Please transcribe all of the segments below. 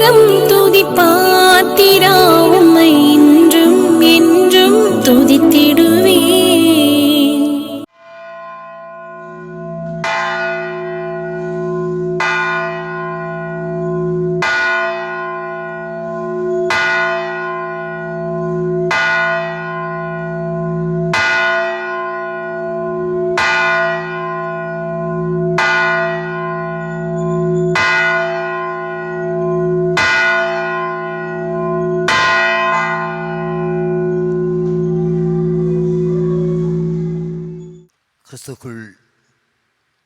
உள்ளம் துதிப்பாத்திரா உம்மை இன்றும் என்றும் துதித்திடுவே. கிறிஸ்துக்குள்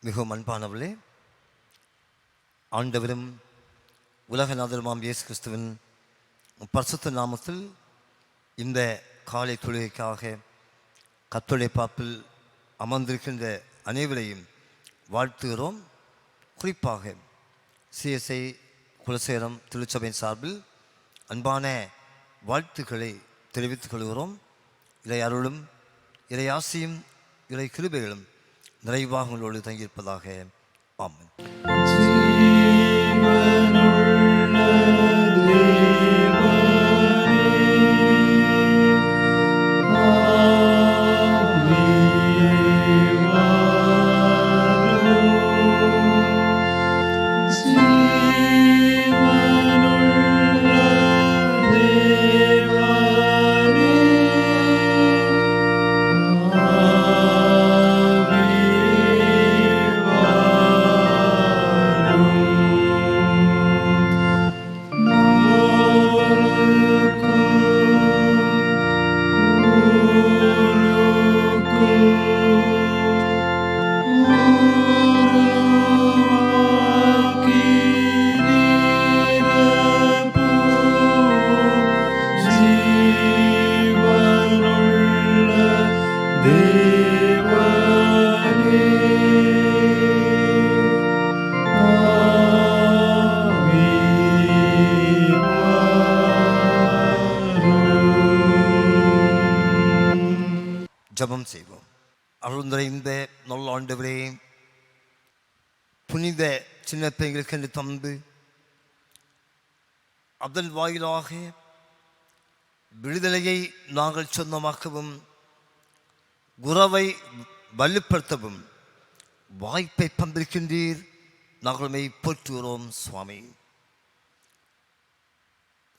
மிகவும் அன்பானவர்களே, ஆண்டவரும் உலகநாதருமாம் இயேசு கிறிஸ்துவின் பரிசுத்த நாமத்தில் இந்த காலை தொழுகைக்காக கர்த்தருடைய பாப்பில் அமர்ந்திருக்கின்ற அனைவரையும் வாழ்த்துகிறோம். குறிப்பாக சிஎஸ்ஐ குலசேகரம் திருச்சபையின் சார்பில் அன்பான வாழ்த்துக்களை தெரிவித்துக் கொள்கிறோம். இறை அருளும் இறை ஆசியும் இறை கிருபைகளும் நிறைவாக உங்களோடு தங்கியிருப்பதாக. ஆமென். ஜெபம் செய்வோம். அருள் நிறைந்த நல்ல ஆண்டவரே, புனித சின்ன எங்களுக்கு என்று தந்து அதன் வாயிலாக விடுதலையை நாங்கள் சொந்தமாக்கவும் உறவை வலுப்படுத்தவும் வாய்ப்பை தந்திருக்கின்றீர். நாங்கள் போற்றுகிறோம் சுவாமி.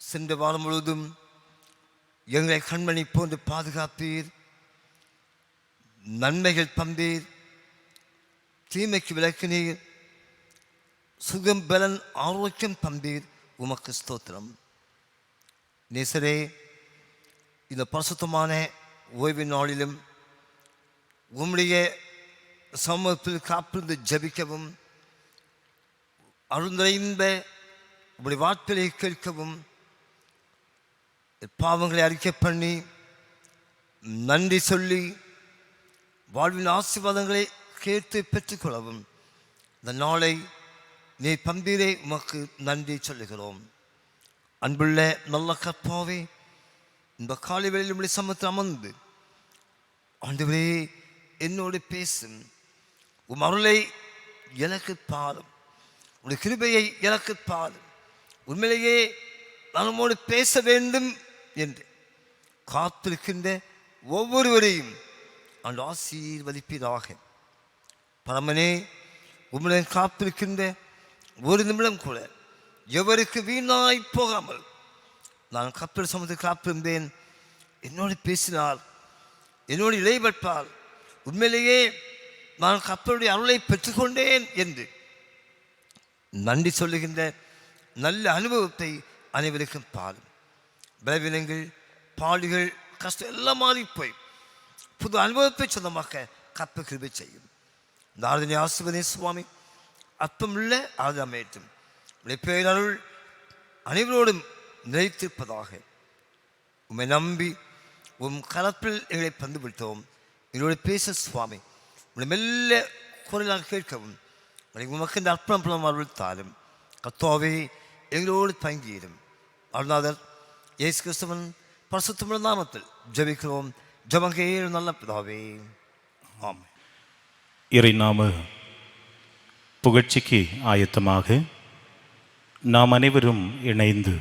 சென்ற வாரம் முழுவதும் எங்களை கண்மணி போன்று பாதுகாப்பீர், நன்மைகள் தந்தீர், தீமைக்கு விலக்கினீர், சுகம் பலன் ஆரோக்கியம் தந்தீர். உமக்கு ஸ்தோத்திரம். நேசரே, இந்த பரிசுத்தமான ஓய்வு நாளிலும் உம்முடைய சமூகத்தில் காப்பிருந்து ஜபிக்கவும் அருள்நிறைந்த உம்முடைய வார்த்தையை கேட்கவும் பாவங்களை அறிக்கை பண்ணி நன்றி சொல்லி வாழ்வின் ஆசீர்வாதங்களை கேட்டு பெற்றுக்கொள்ளவும் இந்த நாளை நீ தந்தீரே, உமக்கு நன்றி சொல்லுகிறோம். அன்புள்ள நல்ல கர்த்தாவே, இந்த காலை வேளையில் உம்முடைய சமூகத்தில் அமர்ந்து ஆண்டவரே என்னோடு பேசும், உம் அருளை எனக்கு பாரும், உடைய கிருபையை எனக்கு பாரும், உண்மையிலேயே நான் உம்மோடு பேச வேண்டும் என்று காத்திருக்கின்ற ஒவ்வொருவரையும் அந்த ஆசீர்வதிப்பீராக. பரமனே, உம்முடன் காத்திருக்கின்ற ஒரு நிமிடம் கூட எவருக்கு வீணாய் போகாமல் நான் கப்பல் சமூகத்தில் காத்திருந்தேன். என்னோடு பேசினார், என்னோடு இடைப்பட்டால் உண்மையிலேயே நான் கப்பலுடைய அருளை பெற்றுக்கொண்டேன் என்று நன்றி சொல்லுகின்ற நல்ல அனுபவத்தை அனைவருக்கும் பாரும். பலவீனங்கள், பாடுகள், கஷ்டம் எல்லாம் மாறி போய் புது அனுபவத்தை சொந்தமாக்க கப்ப கிருபை செய்யும். இந்த ஆராதனை ஆசீர்வதி சுவாமி. அர்த்தமுள்ள ஆராதனையும் உடைய பேரருள் அனைவரோடும் நிலைத்திருப்பதாக. உம்மை நம்பி உம் கரப்பில் எங்களை பந்து விட்டோம். எங்களோட பேச சுவாமி, உங்களை மெல்ல குரலாக கேட்கவும் உமக்கு இந்த அர்ப்பணம் அருள் தாரும். கர்த்தாவே, எங்களோடு தங்கியிடும். அருள்நாதர் இயேசு கிறிஸ்துவின் பரிசுத்தமுள்ள நாமத்தில் ஜெபிக்கிறோம். ஜெபங்கேள் நல்ல பிதாவே, ஆமென். இறை நாம புகழ்ச்சிக்கு ஆயத்தமாக நாம் அனைவரும் இணைந்து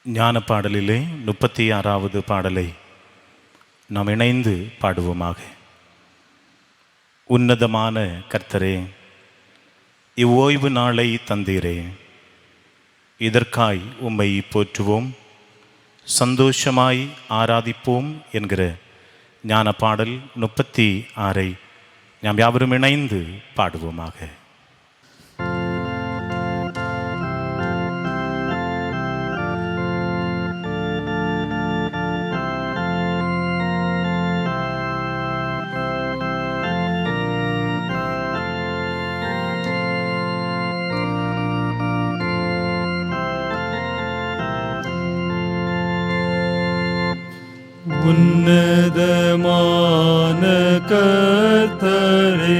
ஞான பாடலிலே 36வது பாடலை நாம் இணைந்து பாடுவோமாக. உன்னதமான கர்த்தரே, இவ்வோய்வு நாளை தந்தீரே, இதற்காய் உம்மை போற்றுவோம், சந்தோஷமாய் ஆராதிப்போம் என்கிற ஞான பாடல் 36 நாம் யாவரும் இணைந்து பாடுவோமாக. உன்னதமான கர்த்தரே,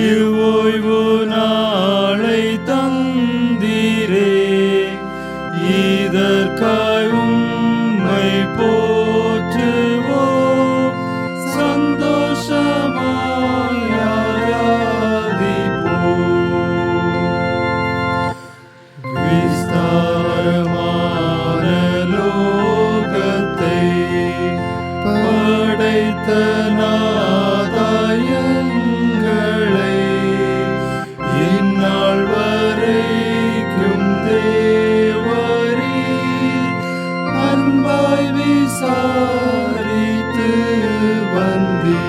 இவ்வோய்வு நாளை தந்தீரே, இதற்காய் உம்மை போற்றுவோம், சந்தோஷமாய் ஆராதிப்போம். விஸ்தாரமான லோகத்தை படைத்த நாதாயங்களை, இந்நாள் வரைக்கும் தேவரீர் அன்பாய் விசாரித்து வந்தீர்.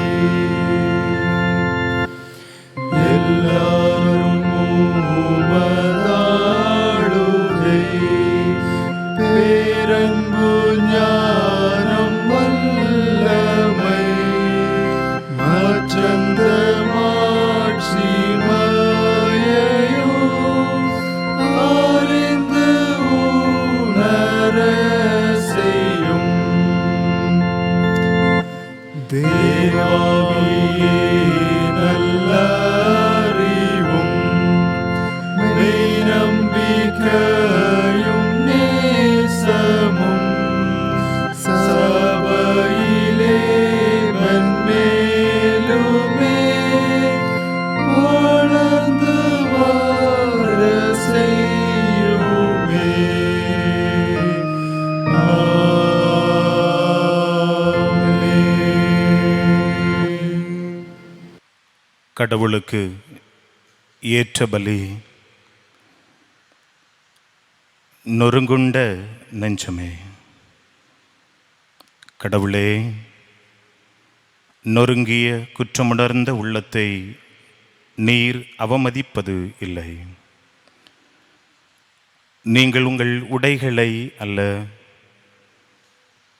எல்லாரும் உமதாளுகை, பேரன்பு ஞானம் வல்லமை, மற்றந்த மாட்சிமையையும் அறிந்து உணர செய்யும். தேவாவியே நல்ல அறிவும் மெய் நம்பிக்கையும் நேசமும் சபையிலே மென்மேலுமே வளர்ந்து வர செய்யுமே. ஆமென். கடவுளுக்கு ஏற்ற பலி நொறுங்குண்ட நெஞ்சமே. கடவுளே, நொறுங்கிய குற்றமுணர்ந்த உள்ளத்தை நீர் அவமதிப்பது இல்லை. நீங்கள் உங்கள் உடைகளை அல்ல,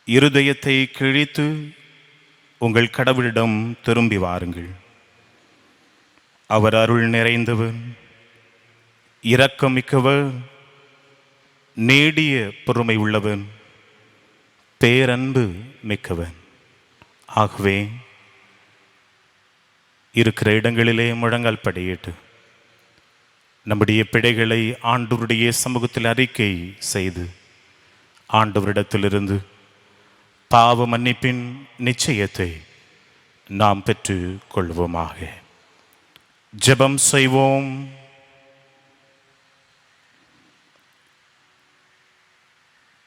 இருதயத்தை கிழித்து உங்கள் கடவுளிடம் திரும்பி வாருங்கள். அவர் அருள் நிறைந்தவர், இரக்கமிக்கவர், நீடிய பொறுமை உள்ளவன், பேரன்பு மிக்கவன். ஆகவே இருக்கிற இடங்களிலே முழங்கால் படியிட்டு நம்முடைய பிழைகளை ஆண்டவருடைய சமூகத்தில் அறிக்கை செய்து ஆண்டவரிடத்திலிருந்து பாவ மன்னிப்பின் நிச்சயத்தை நாம் பெற்று கொள்வோமாக. ஜெபம் செய்வோம்.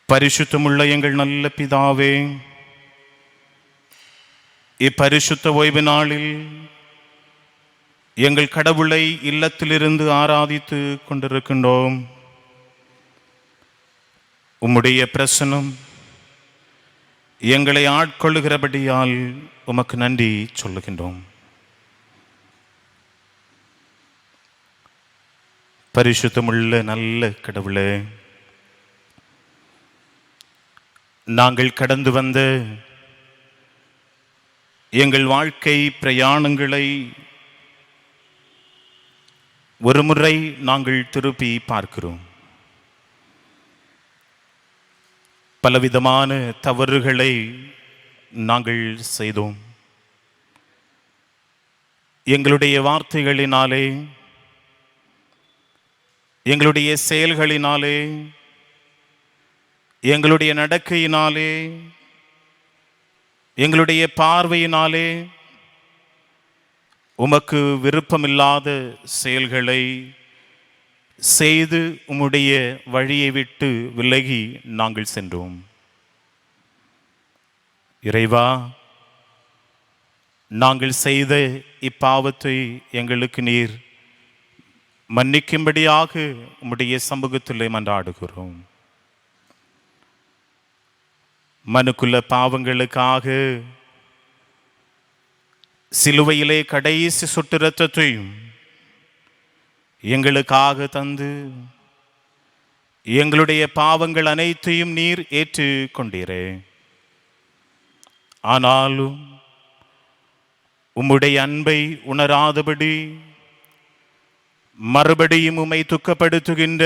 பரிசுத்தமுள்ள எங்கள் நல்ல பிதாவே, இப்பரிசுத்த ஓய்வு நாளில் எங்கள் கடவுளை இல்லத்திலிருந்து ஆராதித்து கொண்டிருக்கின்றோம். உம்முடைய பிரசன்னம் எங்களை ஆட்கொள்ளுகிறபடியால் உமக்கு நன்றி சொல்லுகின்றோம். பரிசுத்தமுள்ள நல்ல கடவுளே, நாங்கள் கடந்து வந்த எங்கள் வாழ்க்கை பிரயாணங்களை ஒருமுறை நாங்கள் திருப்பி பார்க்கிறோம். பலவிதமான தவறுகளை நாங்கள் செய்தோம். எங்களுடைய வார்த்தைகளினாலே, எங்களுடைய செயல்களினாலே, எங்களுடைய நடக்கையினாலே, எங்களுடைய பார்வையினாலே உமக்கு விருப்பமில்லாத செயல்களை செய்து உம்முடைய வழியை விட்டு விலகி நாங்கள் சென்றோம். இறைவா, நாங்கள் செய்த இப்பாவத்தை எங்களுக்கு நீர் மன்னிக்கும்படியாக உம்முடைய சமூகத்திலே மன்றாடுகிறோம். மனுக்குள்ள பாவங்களுக்காக சிலுவையிலே கடைசி சொட்டு இரத்தத்தையும் எங்களுக்காக தந்து எங்களுடைய பாவங்கள் அனைத்தையும் நீர் ஏற்று கொண்டீரே. ஆனாலும் உம்முடைய அன்பை உணராதபடி மறுபடியும் உம்மை துக்கப்படுத்துகின்ற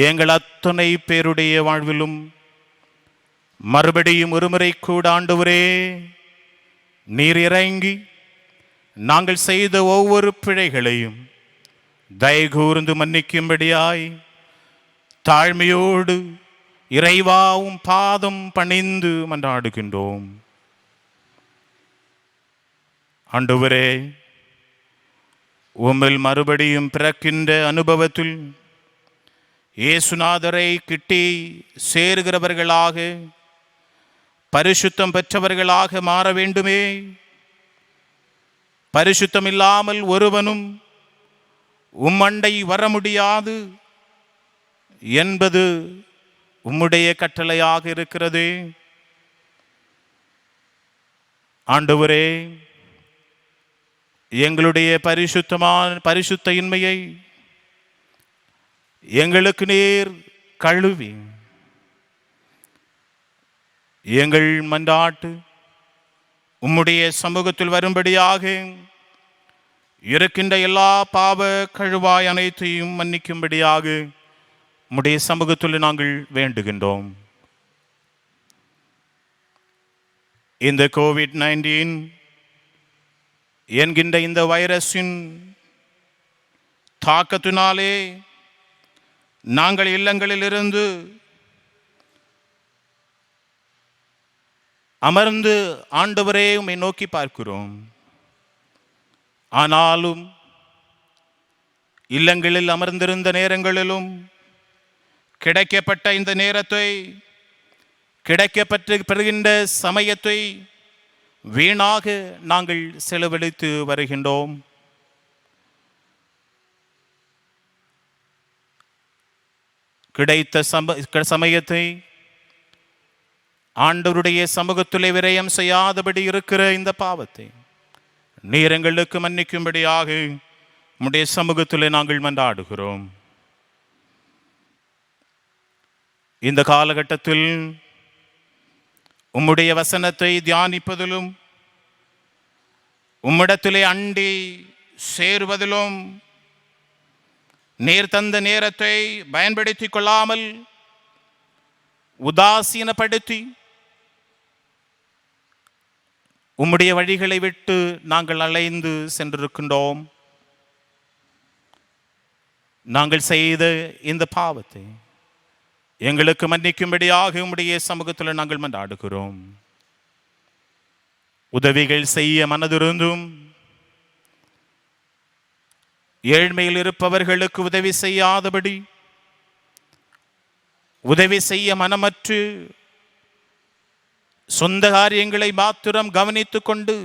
எங்கள் அத்தனை பேருடைய வாழ்விலும் மறுபடியும் ஒருமுறை கூட ஆண்டவரே நீர் இறங்கி நாங்கள் செய்த ஒவ்வொரு பிழைகளையும் தயகூர்ந்து மன்னிக்கும்படியாய் தாழ்மையோடு இறைவாவும் பாதம் பணிந்து மன்றாடுகின்றோம். ஆண்டவரே, உம்மில் மறுபடியும் பிறக்கின்ற அனுபவத்தில் இயேசுநாதரை கிட்டி சேருகிறவர்களாக பரிசுத்தம் பெற்றவர்களாக மாற வேண்டுமே. பரிசுத்தம் இல்லாமல் ஒருவனும் உம்மண்டை வர முடியாது என்பது உம்முடைய கட்டளையாக இருக்கிறது. ஆண்டவரே, எங்களுடைய பரிசுத்த இன்மையை எங்களுக்கு நீர் கழுவி எங்கள் மன்றாட்டு உம்முடைய சமூகத்தில் வரும்படியாக இருக்கின்ற எல்லா பாவ கழுவாய் அனைத்தையும் மன்னிக்கும்படியாக உம்முடைய சமூகத்தில் நாங்கள் வேண்டுகின்றோம். இந்த COVID-19 என்கின்ற இந்த வைரஸின் தாக்கத்தினாலே நாங்கள் இல்லங்களிலிருந்து அமர்ந்து ஆண்டவரே உம்மை நோக்கி பார்க்கிறோம். ஆனாலும் இல்லங்களில் அமர்ந்திருந்த நேரங்களிலும் கிடைக்கப்பட்ட இந்த நேரத்தை, கிடைக்கப்பட்டு பெறுகின்ற சமயத்தை வீணாக நாங்கள் செலவழித்து வருகின்றோம். கிடைத்த சமயத்தை ஆண்டவருடைய சமூகத்திலே விரயம் செய்யாதபடி இருக்கிற இந்த பாவத்தை நீர் எங்களுக்கு மன்னிக்கும்படியாக உம்முடைய சமூகத்திலே நாங்கள் மன்றாடுகிறோம். இந்த காலகட்டத்தில் உம்முடைய வசனத்தை தியானிப்பதிலும் உம்மிடத்திலே அண்டி சேருவதிலும் நீர் தந்த நேரத்தை பயன்படுத்திக் கொள்ளாமல் உதாசீனப்படுத்தி உம்முடைய வழிகளை விட்டு நாங்கள் அலைந்து சென்றிருக்கின்றோம். நாங்கள் செய்த இந்த பாவத்தை எங்களுக்கு மன்னிக்கும்படியாக உம்முடைய சமூகத்தில் நாங்கள் மன்றாடுகிறோம். உதவிகள் செய்ய மனதிருந்தும் ஏழ்மையில் இருப்பவர்களுக்கு உதவி செய்யாதபடி, உதவி செய்ய மனமற்று சொந்த காரியங்களை மாத்திரம் கவனித்துக் கொண்டு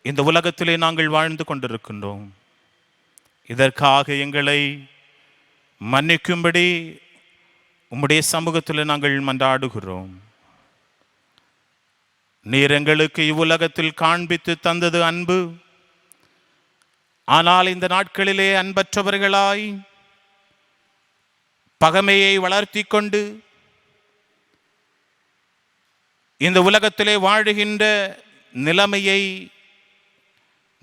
இந்த உலகத்திலே நாங்கள் வாழ்ந்து கொண்டிருக்கின்றோம். இதற்காக எங்களை மன்னிக்கும்படி உம்முடைய சமூகத்தில் நாங்கள் மன்றாடுகிறோம். நீர் எங்களுக்கு இவ்வுலகத்தில் காண்பித்து தந்தது அன்பு. ஆனால் இந்த நாட்களிலே அன்பற்றவர்களாய் பகைமையை வளர்த்தி கொண்டு இந்த உலகத்திலே வாழுகின்ற நிலைமையை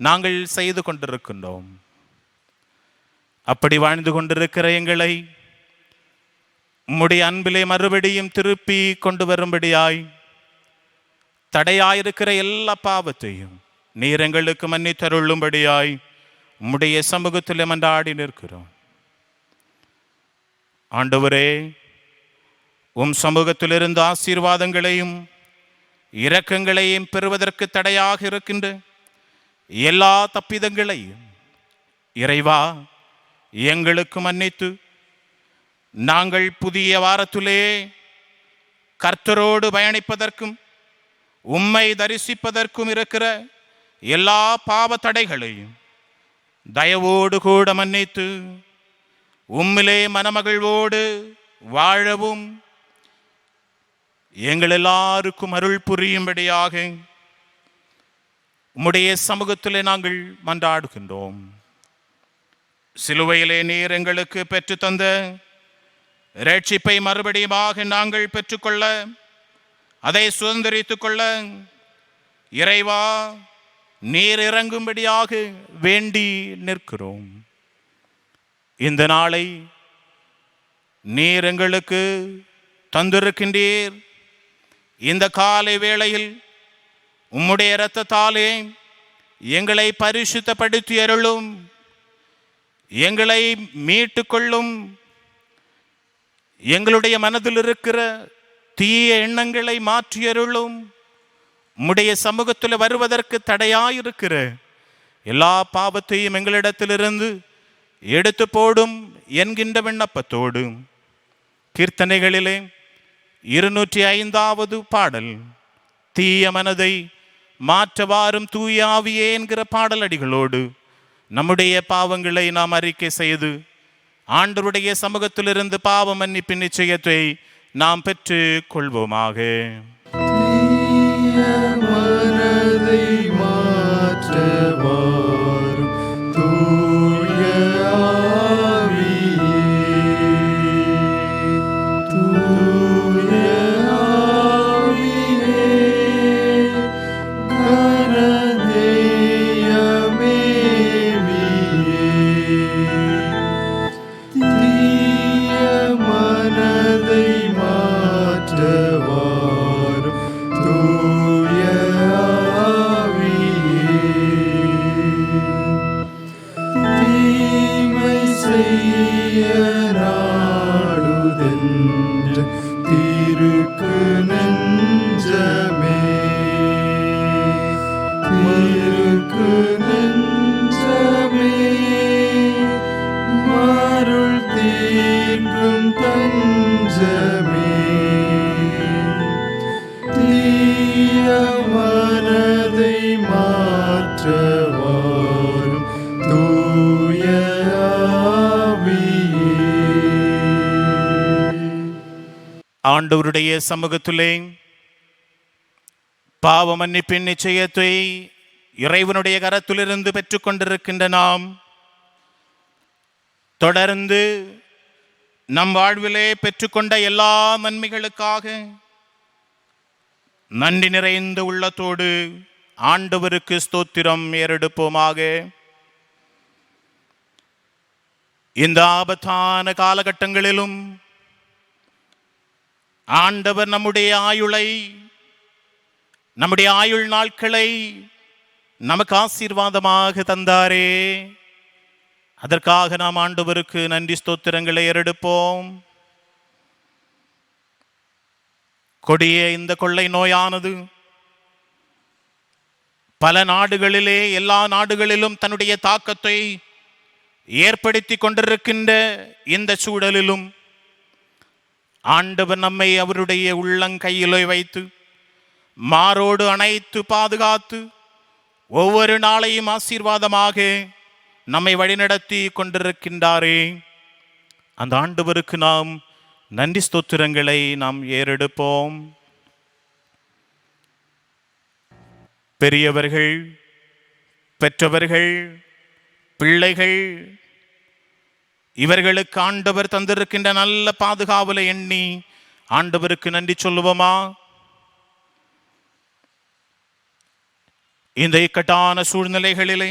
நாங்கள் செய்து கொண்டிருக்கின்றோம். அப்படி வாழ்ந்து கொண்டிருக்கிற எங்களை உம்முடைய அன்பிலே மறுபடியும் திருப்பி கொண்டு வரும்படியாய் தடையாயிருக்கிற எல்லா பாவத்தையும் நீர் எங்களுக்கு மன்னித்தருளும்படியாய் உம்முடைய சமூகத்திலே மன்றாடி நிற்கிறோம். ஆண்டவரே, உம் சமூகத்திலிருந்து ஆசீர்வாதங்களையும் இரக்கங்களையும் பெறுவதற்கு தடையாக இருக்கின்ற எல்லா தப்பிதங்களையும் இறைவா எங்களுக்கு மன்னித்து நாங்கள் புதிய வாரத்திலே கர்த்தரோடு பயணிப்பதற்கும் உம்மை தரிசிப்பதற்கும் இருக்கிற எல்லா பாவ தடைகளையும் தயவோடு கூட மன்னித்து உம்மிலே மனமகிழ்வோடு வாழவும் எங்கள் எல்லாருக்கும் அருள் புரியும்படியாக உம்முடைய சமூகத்திலே நாங்கள் மன்றாடுகின்றோம். சிலுவையிலே நீர் எங்களுக்கு பெற்றுத்தந்த இரட்சிப்பை மறுபடியுமாக நாங்கள் பெற்றுக்கொள்ள, அதை சுதந்திரித்துக் கொள்ள இறைவா நீர் இறங்கும்படியாக வேண்டி நிற்கிறோம். இந்த நாளை நீர் எங்களுக்கு தந்திருக்கின்றீர். இந்த காலை வேளையில் உம்முடைய இரத்தத்தாலே எங்களை பரிசுத்தப்படுத்தி அருளும், எங்களை மீட்டு கொள்ளும், எங்களுடைய மனதில் இருக்கிற தீய எண்ணங்களை மாற்றி அருளும், உம்முடைய சமூகத்தில் வருவதற்கு தடையாயிருக்கிற எல்லா பாவத்தையும் எங்களிடத்திலிருந்து எடுத்து போடும் என்கின்ற விண்ணப்பத்தோடு கீர்த்தனைகளிலே 205வது பாடல் தீய மனதை மாற்றவாறும் தூய ஆவியே என்கிற பாடல் அடிகளோடு நம்முடைய பாவங்களை நாம் அறிக்கை செய்து ஆண்டவருடைய சமூகத்திலிருந்து பாவ மன்னிப்பின் நிச்சயத்தை நாம் பெற்று கொள்வோமாக. மனதை மாற்றவாறும் தூய ஆவியே, தூய ஆவியே, கனதேயமேவியே, தீய மனதை மாற்றவாறும் தூய ஆவியே, தீமை செய்ய நாடுதென்ற திருக்கு நெஞ்சமே, திருக்கு நெஞ்சமே, மருள் தீர்க்கும் தஞ்சமே, தீய மனதை மாற்றவாறும் தூய ஆவியே. ஆண்டவருடைய சமூகத்திலே பாவ மன்னிப்பின் நிச்சயத்தை இறைவனுடைய கரத்திலிருந்து பெற்றுக்கொண்டிருக்கின்ற நாம் தொடர்ந்து நம் வாழ்விலே பெற்றுக்கொண்ட எல்லா நன்மைகளுக்காக நன்றி நிறைந்த உள்ளத்தோடு ஆண்டவருக்கு ஸ்தோத்திரம் ஏறெடுப்போமாக. இந்த ஆபத்தான காலகட்டங்களிலும் ஆண்டவர் நம்முடைய ஆயுள் நாட்களை நமக்கு ஆசீர்வாதமாக தந்தாரே, அதற்காக நாம் ஆண்டவருக்கு நன்றி ஸ்தோத்திரங்களை ஏறெடுப்போம். கொடிய இந்த கொள்ளை நோயானது பல நாடுகளிலே, எல்லா நாடுகளிலும் தன்னுடைய தாக்கத்தை ஏற்படுத்தி கொண்டிருக்கின்ற இந்த சூழலிலும் ஆண்டவர் நம்மை அவருடைய உள்ளங்கையிலே வைத்து மாரோடு அணைத்து பாதுகாத்து ஒவ்வொரு நாளையும் ஆசீர்வாதமாக நம்மை வழிநடத்தி கொண்டிருக்கின்றாரே, அந்த ஆண்டவருக்கு நாம் நன்றி ஸ்தோத்திரங்களை நாம் ஏறெடுப்போம். பெரியவர்கள், பெற்றவர்கள், பிள்ளைகள் இவர்களுக்கு ஆண்டவர் தந்திருக்கின்ற நல்ல பாதுகாவலை எண்ணி ஆண்டவருக்கு நன்றி சொல்லுவோமா? இந்த இக்கட்டான சூழ்நிலைகளிலே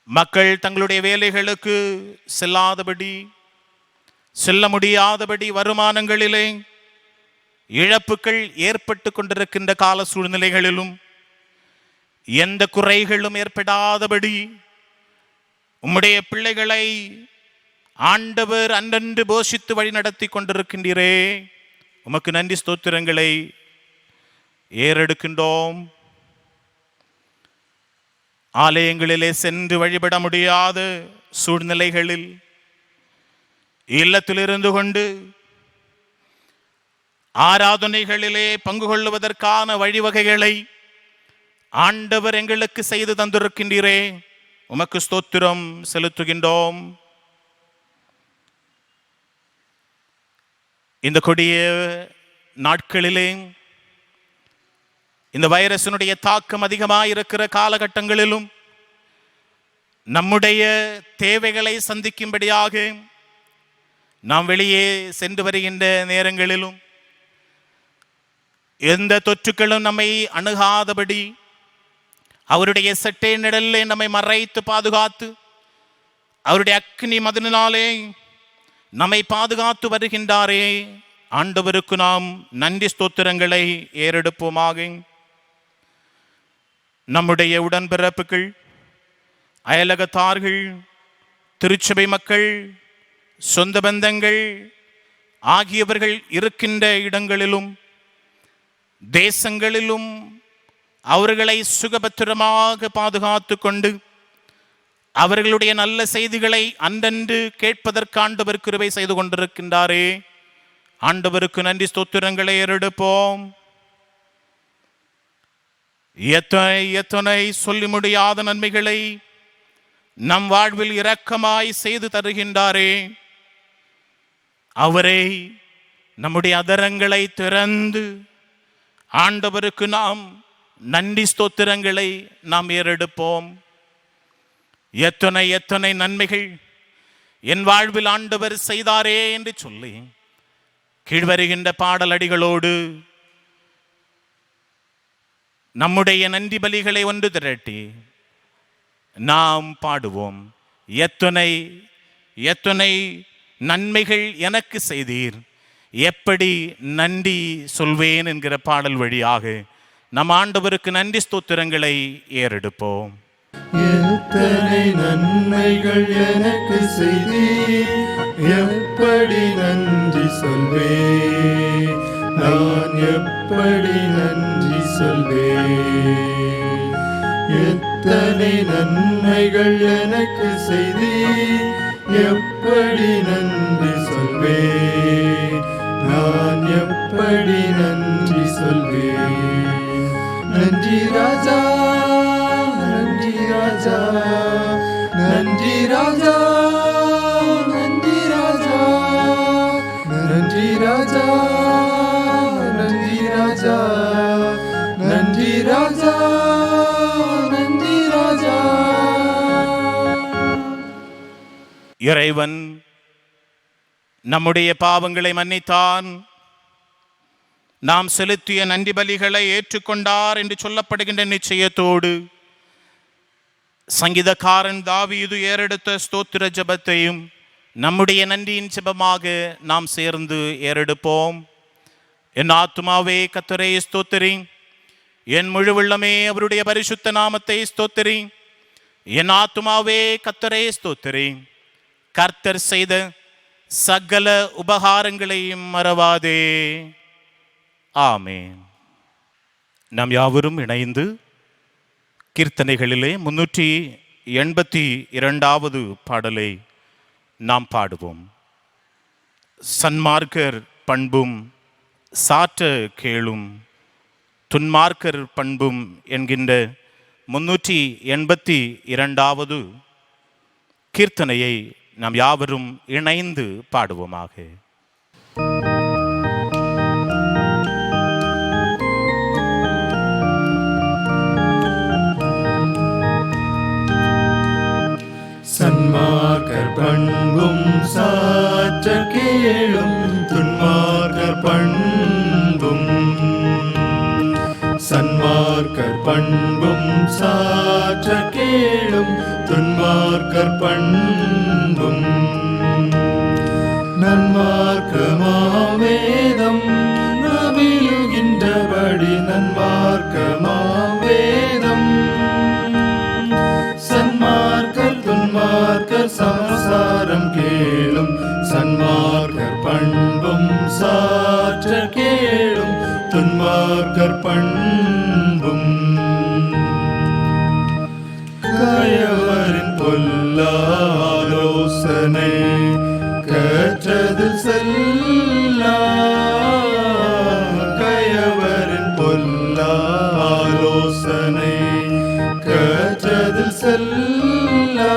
மக்கள் தங்களுடைய வேலைகளுக்கு செல்ல முடியாதபடி வருமானங்களிலே இழப்புகள் ஏற்பட்டு கொண்டிருக்கின்ற கால சூழ்நிலைகளிலும் எந்த குறைகளும் ஏற்படாதபடி உம்முடைய பிள்ளைகளை ஆண்டவர் அன்றன்று போஷித்து வழி நடத்தி கொண்டிருக்கின்றீரே, உமக்கு நன்றி ஸ்தோத்திரங்களை ஏறெடுக்கின்றோம். ஆலயங்களிலே சென்று வழிபட முடியாத சூழ்நிலைகளில் இல்லத்தில் இருந்து கொண்டு ஆராதனைகளிலே பங்கு கொள்ளுவதற்கான வழிவகைகளை ஆண்டவர் எங்களுக்கு செய்து தந்திருக்கின்றீரே, உமக்கு ஸ்தோத்திரம் செலுத்துகின்றோம். இந்த கொடிய நாட்களிலே, இந்த வைரஸினுடைய தாக்கம் அதிகமாயிருக்கிற காலகட்டங்களிலும் நம்முடைய தேவைகளை சந்திக்கும்படியாக நாம் வெளியே சென்று வருகின்ற நேரங்களிலும் எந்த தொற்றுக்களும் நம்மை அணுகாதபடி அவருடைய சட்டை நிழலிலே நம்மை மறைத்து பாதுகாத்து அவருடைய அக்னி மதினாலே நம்மை பாதுகாத்து வருகின்றாரே, ஆண்டவருக்கு நாம் நன்றி ஸ்தோத்திரங்களை ஏறெடுப்போமாக. நம்முடைய உடன்பிறப்புகள், அயலகத்தார்கள், திருச்சபை மக்கள், சொந்த பந்தங்கள் ஆகியவர்கள் இருக்கின்ற இடங்களிலும் தேசங்களிலும் அவர்களை சுகபத்திரமாக பாதுகாத்து கொண்டு அவர்களுடைய நல்ல செய்திகளை அன்றன்று கேட்பதற்கு ஆண்டவர் கிருபை செய்து கொண்டிருக்கின்றாரே, ஆண்டவருக்கு நன்றி ஸ்தோத்திரங்களை ஏறெடுப்போம். எத்தனை எத்தனை சொல்லி முடியாத நன்மைகளை நம் வாழ்வில் இரக்கமாய் செய்து தருகின்றாரே, அவரை நம்முடைய அதரங்களை திறந்து ஆண்டவருக்கு நாம் நன்றி ஸ்தோத்திரங்களை நாம் ஏறெடுப்போம். எத்தனை எத்தனை நன்மைகள் என் வாழ்வில் ஆண்டவர் செய்தாரே என்று சொல்லி கீழ்வருகின்ற பாடல் அடிகளோடு நம்முடைய நன்றி பலிகளை ஒன்று திரட்டி நாம் பாடுவோம். எத்தனை எத்தனை நன்மைகள் எனக்கு செய்தீர், எப்படி நன்றி சொல்வேன் என்கிற பாடல் வழியாக நம் ஆண்டவருக்கு நன்றி ஸ்தோத்திரங்களை ஏறெடுப்போம். எத்தனை நன்மைகள் எனக்கு செய்தீர், எப்படி நன்றி சொல்வேன், நான் எப்படி நன்றி சொல்வேன். எத்தனை நன்மைகள் எனக்கு செய்தீர், எப்படி நன்றி சொல்வேன், நான் எப்படி நன்றி சொல்வேன். நன்றி ராஜா, நன்றி ராஜா, நன்றி ராஜா, நன்றி ராஜா, நன்றி ராஜா, நன்றி ராஜா, நன்றி ராஜா, நன்றி ராஜா. இறைவன் நம்முடைய பாவங்களை மன்னித்தான், நாம் செலுத்திய நன்றி பலிகளை ஏற்றுக்கொண்டார் என்று சொல்லப்படுகின்ற நிச்சயத்தோடு சங்கீதக்காரன் தாவீது ஏறெடுத்த ஸ்தோத்திர ஜெபத்தையும் நம்முடைய நன்றியின் ஜெபமாக நாம் சேர்ந்து ஏறெடுப்போம். என் ஆத்துமாவே கர்த்தரை ஸ்தோத்திரி, என் முழு உள்ளமே அவருடைய பரிசுத்த நாமத்தை ஸ்தோத்திரி. என் ஆத்துமாவே கர்த்தரை ஸ்தோத்திரி, கர்த்தர் செய்த சகல உபகாரங்களையும் மறவாதே. ஆமென். நாம் யாவரும் இணைந்து கீர்த்தனைகளிலே 382வது பாடலை நாம் பாடுவோம். சன்மார்க்கர் பண்பும் சாற்ற கேளும் துன்மார்க்கர் பண்பும் என்கின்ற 382வது கீர்த்தனையை நாம் யாவரும் இணைந்து பாடுவோமாக. சன்மார்க்கர் பண்பும் சாற்ற கேளும் துன்மார்க்கர் பண்பும், சன்மார்க்கர் பண்பும் சாற்ற கேளும் துன்மார்க்கர் பண்பும். நன்மார்க்கமாவேதம் நவிலுகின்றபடி நன்மார்க்கமாவேதம், சன்மார்க்கர் துன்மார்க்கர் சமசாரம் கேளும் சன்மார்க்கர் பண்பும் சாற்ற கேளும் துன்மார்க்கர் பண்பும். கயவரின் பொல்லாத கற்றதில் செல்லா கயவரின் பொல்லா ஆலோசனை கற்றதில் செல்லா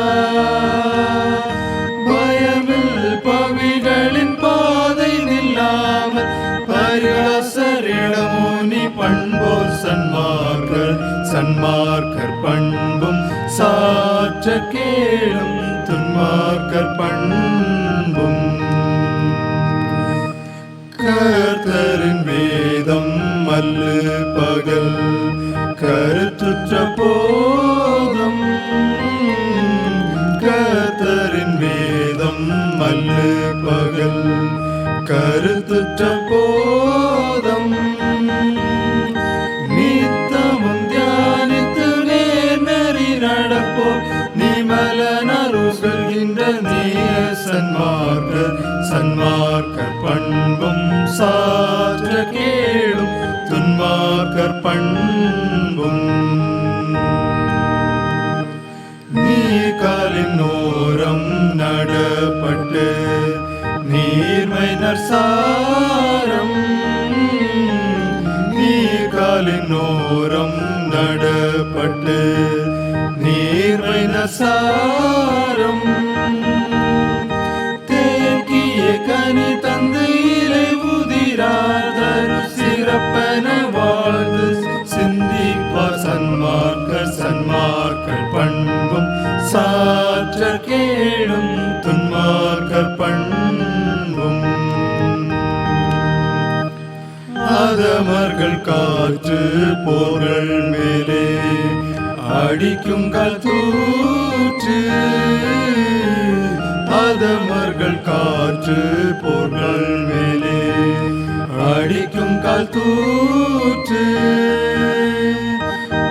பயமில் பவிகளின் பாதை நில்லாமல் பரிகாசரிடமுனி பண்போல் சன்மார்க்கர் பண்பும் சாற்ற கேளும் துன்மார்க்கர் பண்பும் கர்த்தரின் வேதம் மல்லு பகல் கருத்துற்ற போதும் கர்த்தரின் வேதம் மல்லு பகல் கருத்துற்ற போதும் நித்தமும் தியானித்து நேர்நெறி நடப்போர் நிமலனருகின்ற நேய சன்மார்க்கர் பண்பும் சாற்ற கேளும் துன்மார்க்கர் பண்பும் நீர்காலின் ஓரம் நடப்பட்டு நீர்மை நற்சாரம் நீர்காலின் ஓரம் நடப்பட்டு நீர்மை நற்சாரம் தேக்கிய கனி தந்து இலை உதிராதர் சிறப்பன வாழ்ந்து சிந்திப்பார் சன்மார்க்கர் பண்பும் சாற்ற கேளும் துன்மார்க்கர் பண்பும் அதமர்கள் காற்று போர்கள் மேலே அடிக்கும் கல்தூற்று அதமர்கள் காற்று போர்கள் மேலே அடிக்கும் கல்தூற்று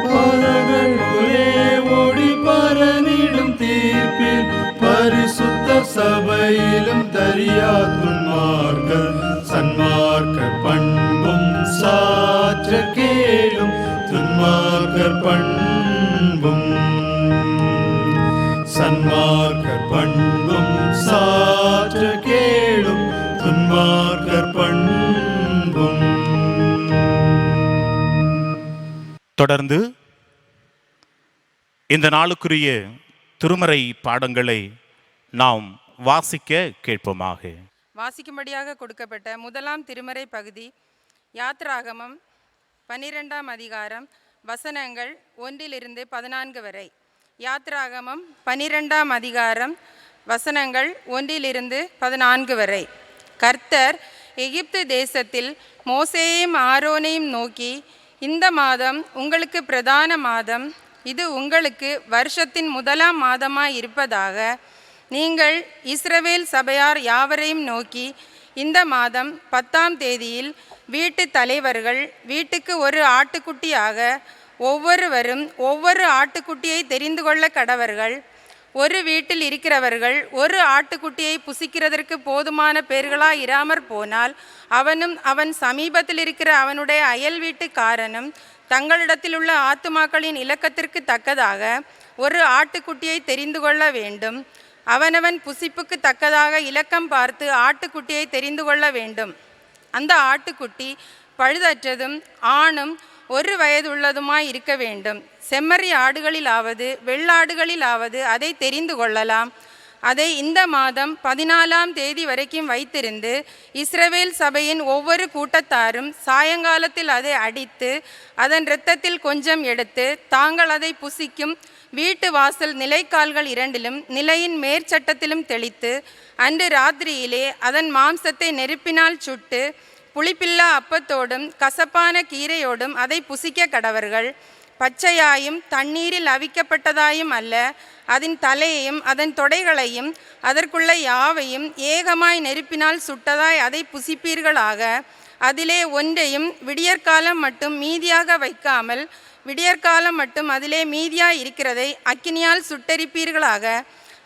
பறகள் ஒரே ஓடி பரனிடும் தீர்ப்பில் பரிசுத்த சபையிலும் தரியா சன்மார்க்கர் பண்பும் சாற்ற கேளும் துன்மார்க்கர் பண்பும் சன்மார்க்கர் பண்பும் சாற்ற கேளும் துன்மார்க்கர் பண்பும். தொடர்ந்து இந்த நாளுக்குரிய திருமறை பாடங்களை நாம் வாசிக்க கேட்போமாக. வாசிக்கும்படியாக கொடுக்கப்பட்ட முதலாம் திருமறை பகுதி யாத்ராகமம் 12ஆம் அதிகாரம் வசனங்கள் 1-14 வரை. யாத்ராகமம் 12ஆம் அதிகாரம் வசனங்கள் 1-14 வரை. கர்த்தர் எகிப்து தேசத்தில் மோசேயையும் ஆரோனையும் நோக்கி, இந்த மாதம் உங்களுக்கு பிரதான மாதம், இது உங்களுக்கு வருஷத்தின் முதலாம் மாதமாய் இருப்பதாக. நீங்கள் இஸ்ரவேல் சபையார் யாவரையும் நோக்கி, இந்த மாதம் 10ஆம் தேதியில் வீட்டு தலைவர்கள் வீட்டுக்கு ஒரு ஆட்டுக்குட்டியாக ஒவ்வொருவரும் ஒவ்வொரு ஆட்டுக்குட்டியை தெரிந்து கொள்ள கடவர்கள். ஒரு வீட்டில் இருக்கிறவர்கள் ஒரு ஆட்டுக்குட்டியை புசிக்கிறதற்கு போதுமான பேர்களாக இராமற் போனால் அவனும் அவன் சமீபத்தில் இருக்கிற அவனுடைய அயல் வீட்டுக்காரனும் தங்களிடத்தில் உள்ள ஆத்துமாக்களின் இலக்கத்திற்கு தக்கதாக ஒரு ஆட்டுக்குட்டியை தெரிந்து கொள்ள வேண்டும். அவனவன் புசிப்புக்கு தக்கதாக இலக்கம் பார்த்து ஆட்டுக்குட்டியை தெரிந்து கொள்ள வேண்டும். அந்த ஆட்டுக்குட்டி பழுதற்றதும் ஆணும் 1 வயதுள்ளதுமாய் இருக்க வேண்டும். செம்மறி ஆடுகளிலாவது வெள்ளாடுகளிலாவது அதை தெரிந்து கொள்ளலாம். அதை இந்த மாதம் 14ஆம் தேதி வரைக்கும் வைத்திருந்து இஸ்ரவேல் சபையின் ஒவ்வொரு கூட்டத்தாரும் சாயங்காலத்தில் அதை அடித்து அதன் இரத்தத்தில் கொஞ்சம் எடுத்து தாங்கள் அதை புசிக்கும் வீட்டு வாசல் நிலைக்கால்கள் 2லும் நிலையின் மேற்சட்டத்திலும் தெளித்து அன்று ராத்திரியிலே அதன் மாம்சத்தை நெருப்பினால் சுட்டு புளிப்பில்லா அப்பத்தோடும் கசப்பான கீரையோடும் அதை புசிக்க கடவர்கள். பச்சையாயும் தண்ணீரில் அவிக்கப்பட்டதாயும் அல்ல, அதன் தலையையும் அதன் தொடைகளையும் அதற்குள்ள யாவையும் ஏகமாய் நெருப்பினால் சுட்டதாய் அதை புசிப்பீர்களாக. அதிலே ஒன்றையும் விடியற்காலம் மட்டும் மீதியாக வைக்காமல் விடியற்காலம் மட்டும் அதிலே மீதியாய் இருக்கிறதை அக்கினியால் சுட்டெரிப்பீர்களாக.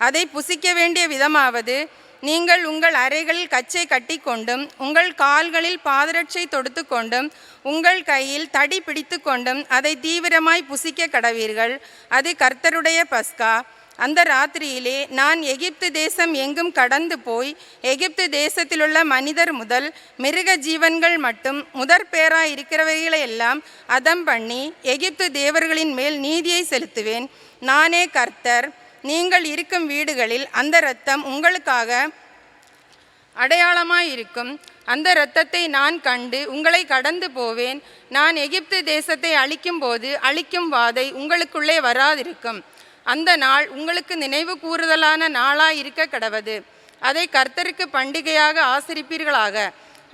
அதை புசிக்க வேண்டிய விதமாவது, நீங்கள் உங்கள் அறைகளில் கச்சை கட்டி கொண்டும் உங்கள் கால்களில் பாதரட்சை தொடுத்து கொண்டும் உங்கள் கையில் தடி பிடித்து கொண்டும் அதை தீவிரமாய் புசிக்க கடவீர்கள். அது கர்த்தருடைய பஸ்கா. அந்த ராத்திரியிலே நான் எகிப்து தேசம் எங்கும் கடந்து போய் எகிப்து தேசத்திலுள்ள மனிதர் முதல் மிருக ஜீவன்கள் மட்டும் முதற்பேராய் இருக்கிறவைகளையெல்லாம் அதம் பண்ணி எகிப்து தேவர்களின் மேல் நீதியை செலுத்துவேன். நானே கர்த்தர். நீங்கள் இருக்கும் வீடுகளில் அந்த இரத்தம் உங்களுக்காக அடையாளமாயிருக்கும். அந்த இரத்தத்தை நான் கண்டு உங்களை கடந்து போவேன். நான் எகிப்து தேசத்தை அழிக்கும் போது அழிக்கும் வாதை உங்களுக்குள்ளே வராதிருக்கும். அந்த நாள் உங்களுக்கு நினைவு கூறுதலான நாளாய் இருக்க கடவது. அதை கர்த்தருக்கு பண்டிகையாக ஆசரிப்பீர்களாக.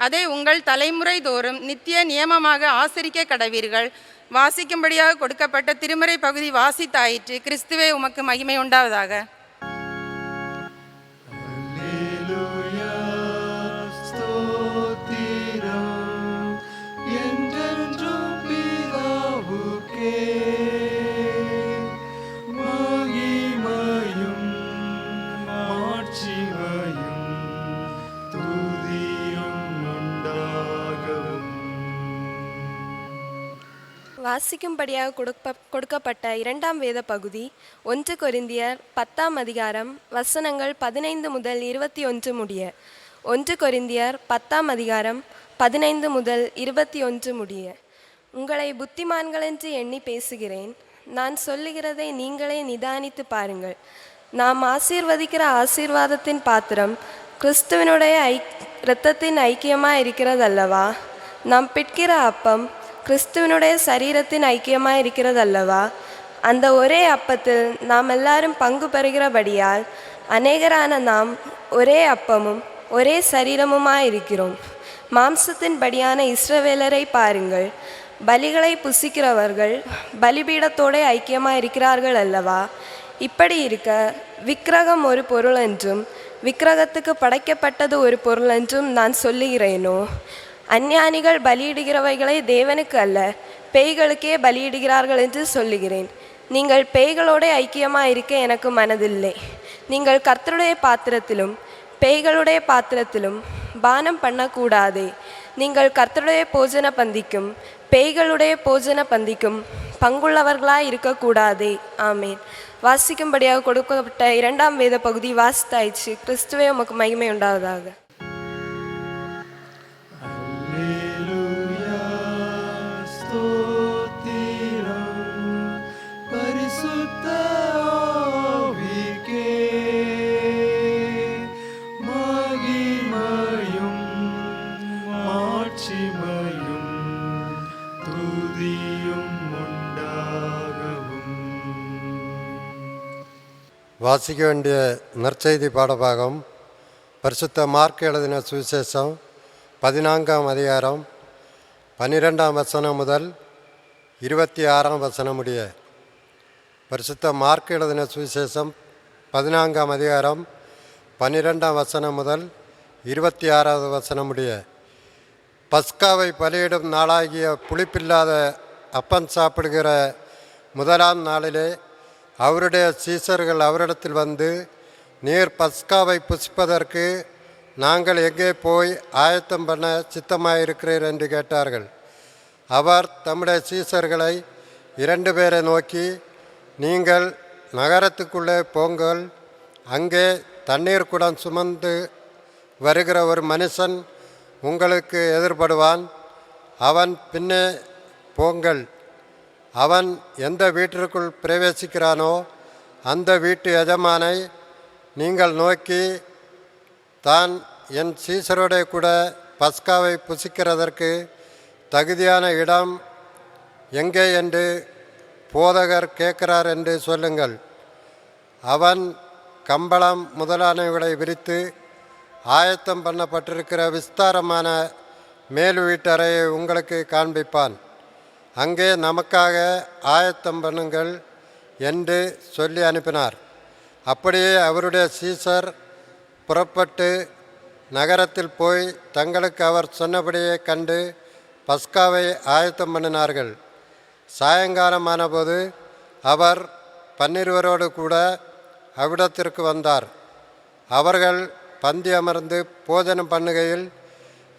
அதை உங்கள் தலைமுறை தோறும் நித்திய நியமமாக ஆசரிக்க கடவீர்கள். வாசிக்கும்படியாக கொடுக்கப்பட்ட திருமறை பகுதி வாசித்தாயிற்று. கிறிஸ்துவே உமக்கு மகிமை உண்டாவதாக. அல்லேலூயா, ஸ்தோத்திரம் என்றென்றும் பிதாவுக்கே, மகிமையும் மாட்சிமையும் துதியும் உண்டாகவும். வாசிக்கும்படியாக கொடுக்கப்பட்ட இரண்டாம் வேத பகுதி 1 கொரிந்தியர் 10ஆம் அதிகாரம் வசனங்கள் 15 முதல் 21 முடிய. 1 கொரிந்தியர் 10ஆம் அதிகாரம் 15 முதல் 21 முடிய. உங்களை புத்திமான்கள் என்று எண்ணி பேசுகிறேன். நான் சொல்லுகிறதை நீங்களே நிதானித்து பாருங்கள். நாம் ஆசீர்வதிக்கிற ஆசீர்வாதத்தின் பாத்திரம் கிறிஸ்துவனுடைய இரத்தத்தின் ஐக்கியமாக இருக்கிறதல்லவா? நாம் பிட்கிற அப்பம் கிறிஸ்துவனுடைய சரீரத்தின் ஐக்கியமாக இருக்கிறதல்லவா? அந்த ஒரே அப்பத்தில் நாம் எல்லாரும் பங்கு பெறுகிறபடியால் அநேகரான நாம் ஒரே அப்பமும் ஒரே சரீரமுமாய் இருக்கிறோம். மாம்சத்தின்படியான இஸ்ரவேலரை பாருங்கள். பலிகளை புசிக்கிறவர்கள் பலிபீடத்தோடு ஐக்கியமாக இருக்கிறார்கள் அல்லவா? இப்படி இருக்க விக்கிரகம் ஒரு பொருள் என்றும் விக்கிரகத்துக்கு படைக்கப்பட்டது ஒரு பொருள் என்றும் நான் சொல்லுகிறேனோ? அஞ்ஞானிகள் பலியிடுகிறவைகளை தேவனுக்கு அல்ல பேய்களுக்கே பலியிடுகிறார்கள் என்று சொல்லுகிறேன். நீங்கள் பேய்களோட ஐக்கியமாக இருக்க எனக்கு மனதில்லை. நீங்கள் கர்த்தருடைய பாத்திரத்திலும் பேய்களுடைய பாத்திரத்திலும் பானம் பண்ணக்கூடாதே. நீங்கள் கர்த்தருடைய போஜன பந்திக்கும் பேய்களுடைய போஜன பந்திக்கும் பங்குள்ளவர்களாய் இருக்கக்கூடாதே. ஆமேன். வாசிக்கும்படியாக கொடுக்கப்பட்ட இரண்டாம் வேத பகுதி வாசித்தாயிற்று. கிறிஸ்துவே உமக்கு மகிமை உண்டாவதாக. அல்லேலூயா, ஸ்தோத்திரம் பரிசுத்த ஆவிக்கே, மகிமையும் மாட்சிமையும் துதியும் உண்டாகவும். வாசிக்க வேண்டிய நற்செய்தி பாடபாகம் பரிசுத்த மார்க் எழுதின சுவிசேஷம் 14ஆம் அதிகாரம் 12ஆம் வசனம் முதல் 26ஆம் வசனம் முடிய. பரிசுத்த மார்க் எழுதின சுவிசேஷம் 14ஆம் அதிகாரம் 12ஆம் வசனம் முதல் 26வது வசனம் முடிய. பஸ்காவை பலியிடும் நாளாகிய புளிப்பில்லாத அப்பம் சாப்பிடுகிற முதலாம் நாளிலே அவருடைய சீசர்கள் அவரிடத்தில் வந்து, நீர் பஸ்காவை புசிப்பதற்கு நாங்கள் எங்கே போய் ஆயத்தம் பண்ண சித்தமாயிருக்கிறீர் என்று கேட்டார்கள். அவர் தம்முடைய சீசர்களை 2 பேரை நோக்கி, நீங்கள் நகரத்துக்குள்ளே போங்கள். அங்கே தண்ணீர் குடம் சுமந்து வருகிற ஒரு மனுஷன் உங்களுக்கு எதிர்படுவான். அவன் பின்னே போங்கள். அவன் எந்த வீட்டிற்குள் பிரவேசிக்கிறானோ அந்த வீட்டு எஜமானை நீங்கள் நோக்கி, தான் என் சீசரோட கூட பஸ்காவை புசிக்கிறதற்கு தகுதியான இடம் எங்கே என்று போதகர் கேட்கிறார் என்று சொல்லுங்கள். அவன் கம்பளம் முதலானவைகளை விரித்து ஆயத்தம் பண்ணப்பட்டிருக்கிற விஸ்தாரமான மேல் வீட்டறையை உங்களுக்கு காண்பிப்பான். அங்கே நமக்காக ஆயத்தம் பண்ணுங்கள் என்று சொல்லி அனுப்பினார். அப்படியே அவருடைய சீசர் புறப்பட்டு நகரத்தில் போய் தங்களுக்கு அவர் சொன்னபடியே கண்டு பஸ்காவை ஆயத்தம் பண்ணினார்கள். சாயங்காலமானபோது அவர் 12 கூட அவ்விடத்திற்கு வந்தார். அவர்கள் பந்தி அமர்ந்து போஜனம் பண்ணுகையில்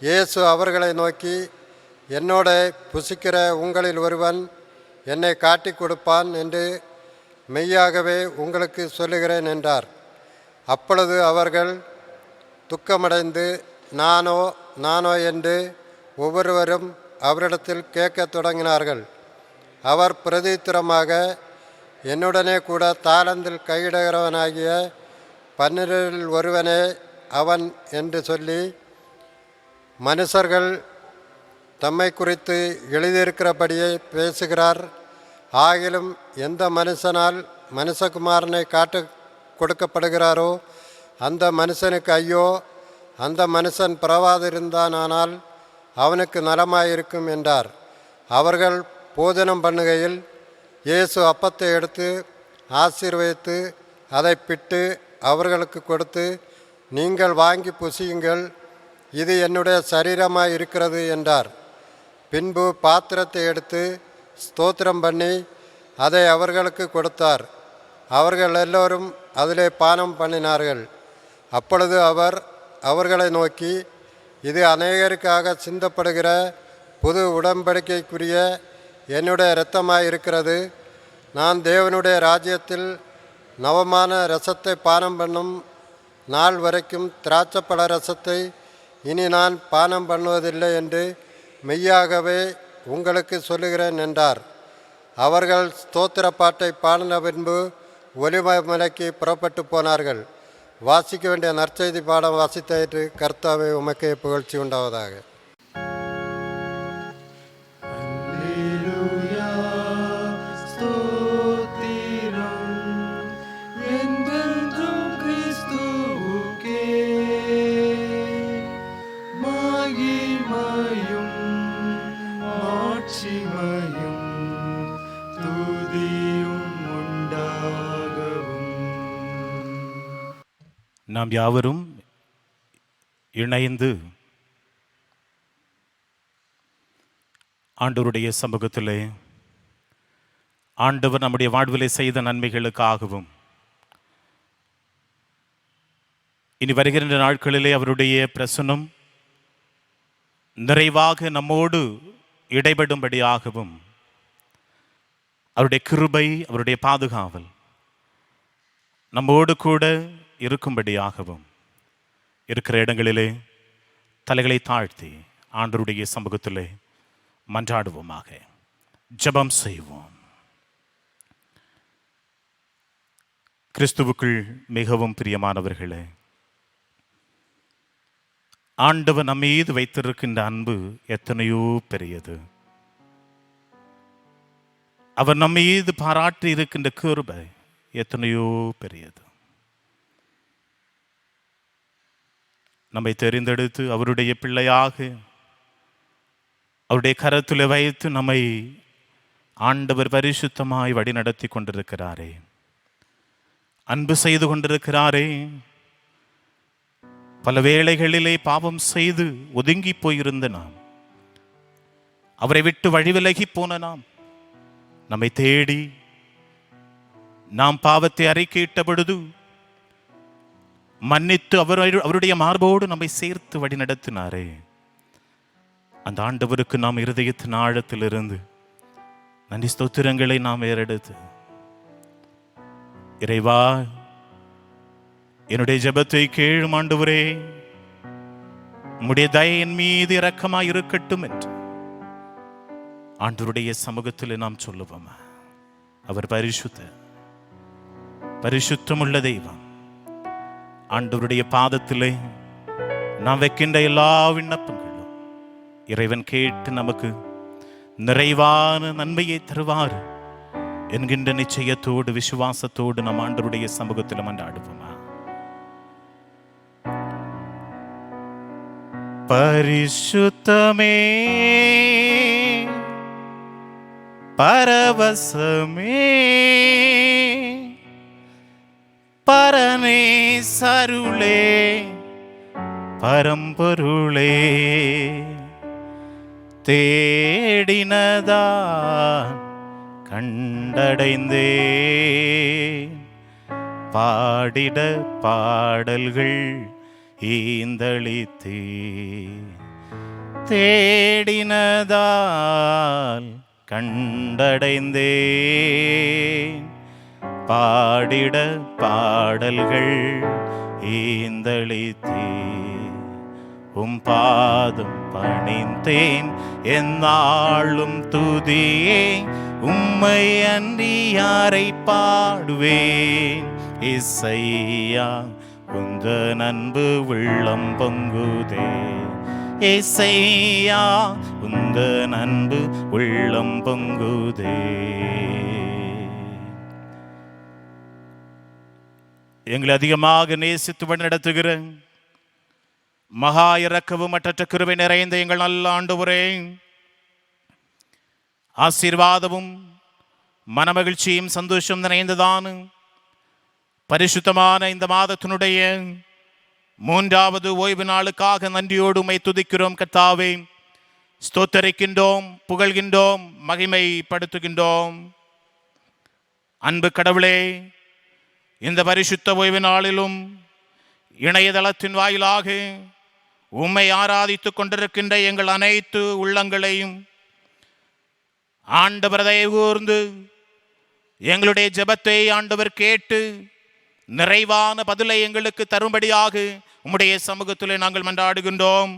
இயேசு அவர்களை நோக்கி, என்னோட புசிக்கிற உங்களில் ஒருவன் என்னை காட்டி கொடுப்பான் என்று மெய்யாகவே உங்களுக்கு சொல்லுகிறேன் என்றார். அப்பொழுது அவர்கள் துக்கமடைந்து நானோ என்று ஒவ்வொருவரும் அவரிடத்தில் கேட்கத் தொடங்கினார்கள். அவர் பிரதித்திரமாக, என்னுடனே கூட தாளந்தில் கையிடுகிறவனாகிய 12 ஒருவனே அவன் என்று சொல்லி, மனுஷர்கள் தம்மை குறித்து எழுதியிருக்கிறபடியே பேசுகிறார். ஆகிலும் எந்த மனுஷனால் மனுஷகுமாரனை காட்டு கொடுக்கப்படுகிறாரோ அந்த மனுஷனுக்கு ஐயோ, அந்த மனுஷன் பிறவாதிருந்தானால் அவனுக்கு நலமாயிருக்கும் என்றார். அவர்கள் போஜனம் பண்ணுகையில் இயேசு அப்பத்தை எடுத்து ஆசீர்வதித்து அதை பிட்டு அவர்களுக்கு கொடுத்து, நீங்கள் வாங்கி புசியுங்கள், இது என்னுடைய சரீரமாய் இருக்கிறது என்றார். பின்பு பாத்திரத்தை எடுத்து ஸ்தோத்திரம் பண்ணி அதை அவர்களுக்கு கொடுத்தார். அவர்கள் எல்லோரும் அதிலே பானம் பண்ணினார்கள். அப்பொழுது அவர் அவர்களை நோக்கி, இது அநேகருக்காக சிந்தப்படுகிற புது உடன்படிக்கைக்குரிய என்னுடைய இரத்தமாய் இருக்கிறது. நான் தேவனுடைய ராஜ்யத்தில் நவமான ரசத்தை பானம் பண்ணும் நாள் வரைக்கும் திராட்சப்பழ ரசத்தை இனி நான் பானம் பண்ணுவதில்லை என்று மெய்யாகவே உங்களுக்கு சொல்லுகிறேன் என்றார். அவர்கள் ஸ்தோத்திர பாட்டை பாடின பின்பு ஒலிவமலைக்கு புறப்பட்டு போனார்கள். வாசிக்க வேண்டிய நற்செய்தி பாடம் வாசித்தாயிற்று. கர்த்தாவே, உமக்கே புகழ்ச்சி உண்டாவதாக. அல்லேலூயா, ஸ்தோத்திரம் என்றென்றும் கிறிஸ்துவுக்கே. மகிமையும் மாட்சிமையும் துதியும் உண்டாகவும். நாம் யாவரும் இணைந்து ஆண்டவருடைய சமூகத்திலே ஆண்டவர் நம்முடைய வாழ்விலே செய்த நன்மைகளுக்காகவும் இனி வருகின்ற நாட்களிலே அவருடைய பிரசன்னம் நிறைவாக நம்மோடு இடைபடும்படியாகவும் அவருடைய கிருபை, அவருடைய பாதுகாவல் நம்மோடு கூட இருக்கும்படியாகவும் இருக்கிற இடங்களிலே தலைகளை தாழ்த்தி ஆண்டவருடைய சமூகத்திலே மன்றாடுவோமாக. ஜெபம் செய்வோம். கிறிஸ்துவுக்குள் மிகவும் பிரியமானவர்களே, ஆண்டவர் நம் மீது வைத்திருக்கின்ற அன்பு எத்தனையோ பெரியது. அவர் நம் மீது பாராட்டி இருக்கின்ற கிருபை எத்தனையோ பெரியது. நம்மை தெரிந்தெடுத்து அவருடைய பிள்ளையாக அவருடைய கரத்தில் வைத்து நம்மை ஆண்டவர் பரிசுத்தமாய் வழிநடத்தி கொண்டிருக்கிறாரே, அன்பு செய்து கொண்டிருக்கிறாரே. பல வேளைகளிலே பாவம் செய்து ஒதுங்கி போயிருந்த நாம், அவரை விட்டு வழிவிலகி போன நாம், நம்மை தேடி நாம் பாவத்தை அறிக்கையிட்ட பொழுது மன்னித்து அவருடைய மார்போடு நம்மை சேர்த்து வழி நடத்தினாரே. அந்த ஆண்டவருக்கு நாம் இருதயத்தின் ஆழத்திலிருந்து நன்றி ஸ்தோத்திரங்களை நாம் ஏறெடுத்து, இறைவா, என்னுடைய ஜெபத்தை கேளும் ஆண்டவரே, உம்முடைய தயை என் மீது இரக்கமாய் இருக்கட்டும் என்று ஆண்டவருடைய சமூகத்தில் நாம் சொல்லுவோமா. அவர் பரிசுத்தமுள்ள தெய்வம். ஆண்டவருடைய பாதத்திலே நாம் வைக்கின்ற எல்லா விண்ணப்பங்களும் இறைவன் கேட்டு நமக்கு நிறைவான நன்மையை தருவார் என்கின்ற நிச்சயத்தோடு விசுவாசத்தோடு நம் ஆண்டவருடைய சமூகத்தில் மன்றாடுவோமா. பரிசுத்தமே, பரவசமே, பரனே சருளே, பரம்பொருளே, தேடினதா கண்டடைந்தே, பாடிட பாடல்கள் ஈந்தளித்தே, தேடினதால் கண்டடைந்தே, பாடிட பாடல்கள் ஈந்தளித்தே. பாதம் பணிந்தேன் எந்நாளும் துதியே. உம்மை அன்றி யாரை பாடுவேன்? இசையா உந்தன் அன்பு உள்ளம் பொங்குதே. இசையா உந்தன் அன்பு உள்ளம் பொங்குதே. எங்களை அதிகமாக நேசித்து வழிநடத்துகிற மகா இரக்கமும் மற்ற கிருபை நிறைந்த எங்கள் நல்ல ஆண்டவரே, ஆசீர்வாதமும் மனமகிழ்ச்சியும் சந்தோஷம் நிறைந்ததான பரிசுத்தமான இந்த மாதத்தினுடைய 3வது ஓய்வு நாளுக்காக நன்றியோடு உம்மை துதிக்கிறோம் கர்த்தாவே. ஸ்தோத்தரிக்கின்றோம், புகழ்கின்றோம், மகிமைப்படுத்துகின்றோம். அன்பு கடவுளே, இந்த பரிசுத்த ஓய்வு நாளிலும் இணையதளத்தின் வாயிலாக உம்மை ஆராதித்துக் கொண்டிருக்கின்ற எங்கள் அனைத்து உள்ளங்களையும் ஆண்டவர் தயவு கூர்ந்து எங்களுடைய ஜெபத்தை ஆண்டவர் கேட்டு நிறைவான பதிலை எங்களுக்கு தரும்படியாக உம்முடைய சமூகத்திலே நாங்கள் மன்றாடுகின்றோம்.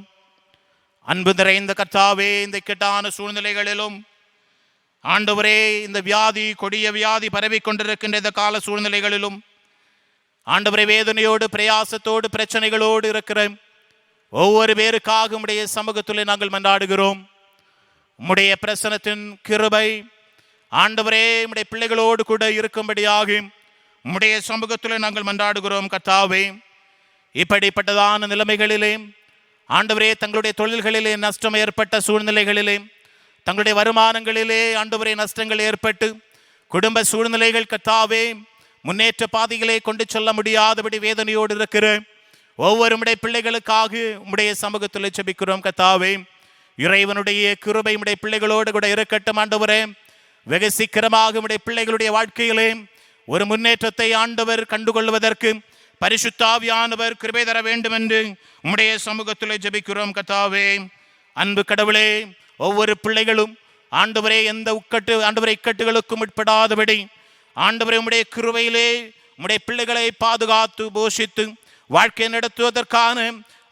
அன்பு நிறைந்த கர்த்தாவே, இந்த இக்கட்டான சூழ்நிலைகளிலும் ஆண்டவரே, இந்த வியாதி, கொடிய வியாதி பரவி கொண்டிருக்கின்ற இந்த கால சூழ்நிலைகளிலும் ஆண்டவரே, வேதனையோடு பிரயாசத்தோடு பிரச்சனைகளோடு இருக்கிற ஒவ்வொரு பேருக்காக உம்முடைய சமூகத்திலே நாங்கள் மன்றாடுகிறோம். உம்முடைய பிரசன்னத்தின் கிருபை ஆண்டவரே உம்முடைய பிள்ளைகளோடு கூட இருக்கும்படியாக உம்முடைய சமூகத்திலே நாங்கள் மன்றாடுகிறோம் கர்த்தாவே. இப்படிப்பட்டதான நிலைமைகளிலே ஆண்டவரே, தங்களுடைய தொழில்களிலே நஷ்டம் ஏற்பட்ட சூழ்நிலைகளிலே, தங்களுடைய வருமானங்களிலே ஆண்டவரே நஷ்டங்கள் ஏற்பட்டு குடும்ப சூழ்நிலைகள் கர்த்தாவே முன்னேற்ற பாதைகளை கொண்டு செல்ல முடியாதபடி வேதனையோடு இருக்கிற ஒவ்வொரு உம்முடைய பிள்ளைகளுக்காக உம்முடைய சமூகத்தில் ஜெபிக்கிறோம் கர்த்தாவே. இறைவனுடைய கிருபை உம்முடைய பிள்ளைகளோடு கூட இருக்கட்டும் ஆண்டவரே. வெகு சீக்கிரமாக உம்முடைய பிள்ளைகளுடைய வாழ்க்கையிலே ஒரு முன்னேற்றத்தை ஆண்டவர் கண்டுகொள்வதற்கு பரிசுத்த ஆவியானவர் கிருபை தர வேண்டும் என்று உம்முடைய சமூகத்திலே ஜெபிக்கிறோம் கர்த்தாவே. அன்பு கடவுளே, ஒவ்வொரு பிள்ளைகளும் ஆண்டவரே எந்த இக்கட்டுகளுக்கும் உட்படாதபடி ஆண்டவரே உம்முடைய கிருபையிலே உம்முடைய பிள்ளைகளை பாதுகாத்து போஷித்து வாழ்க்கை நடத்துவதற்கான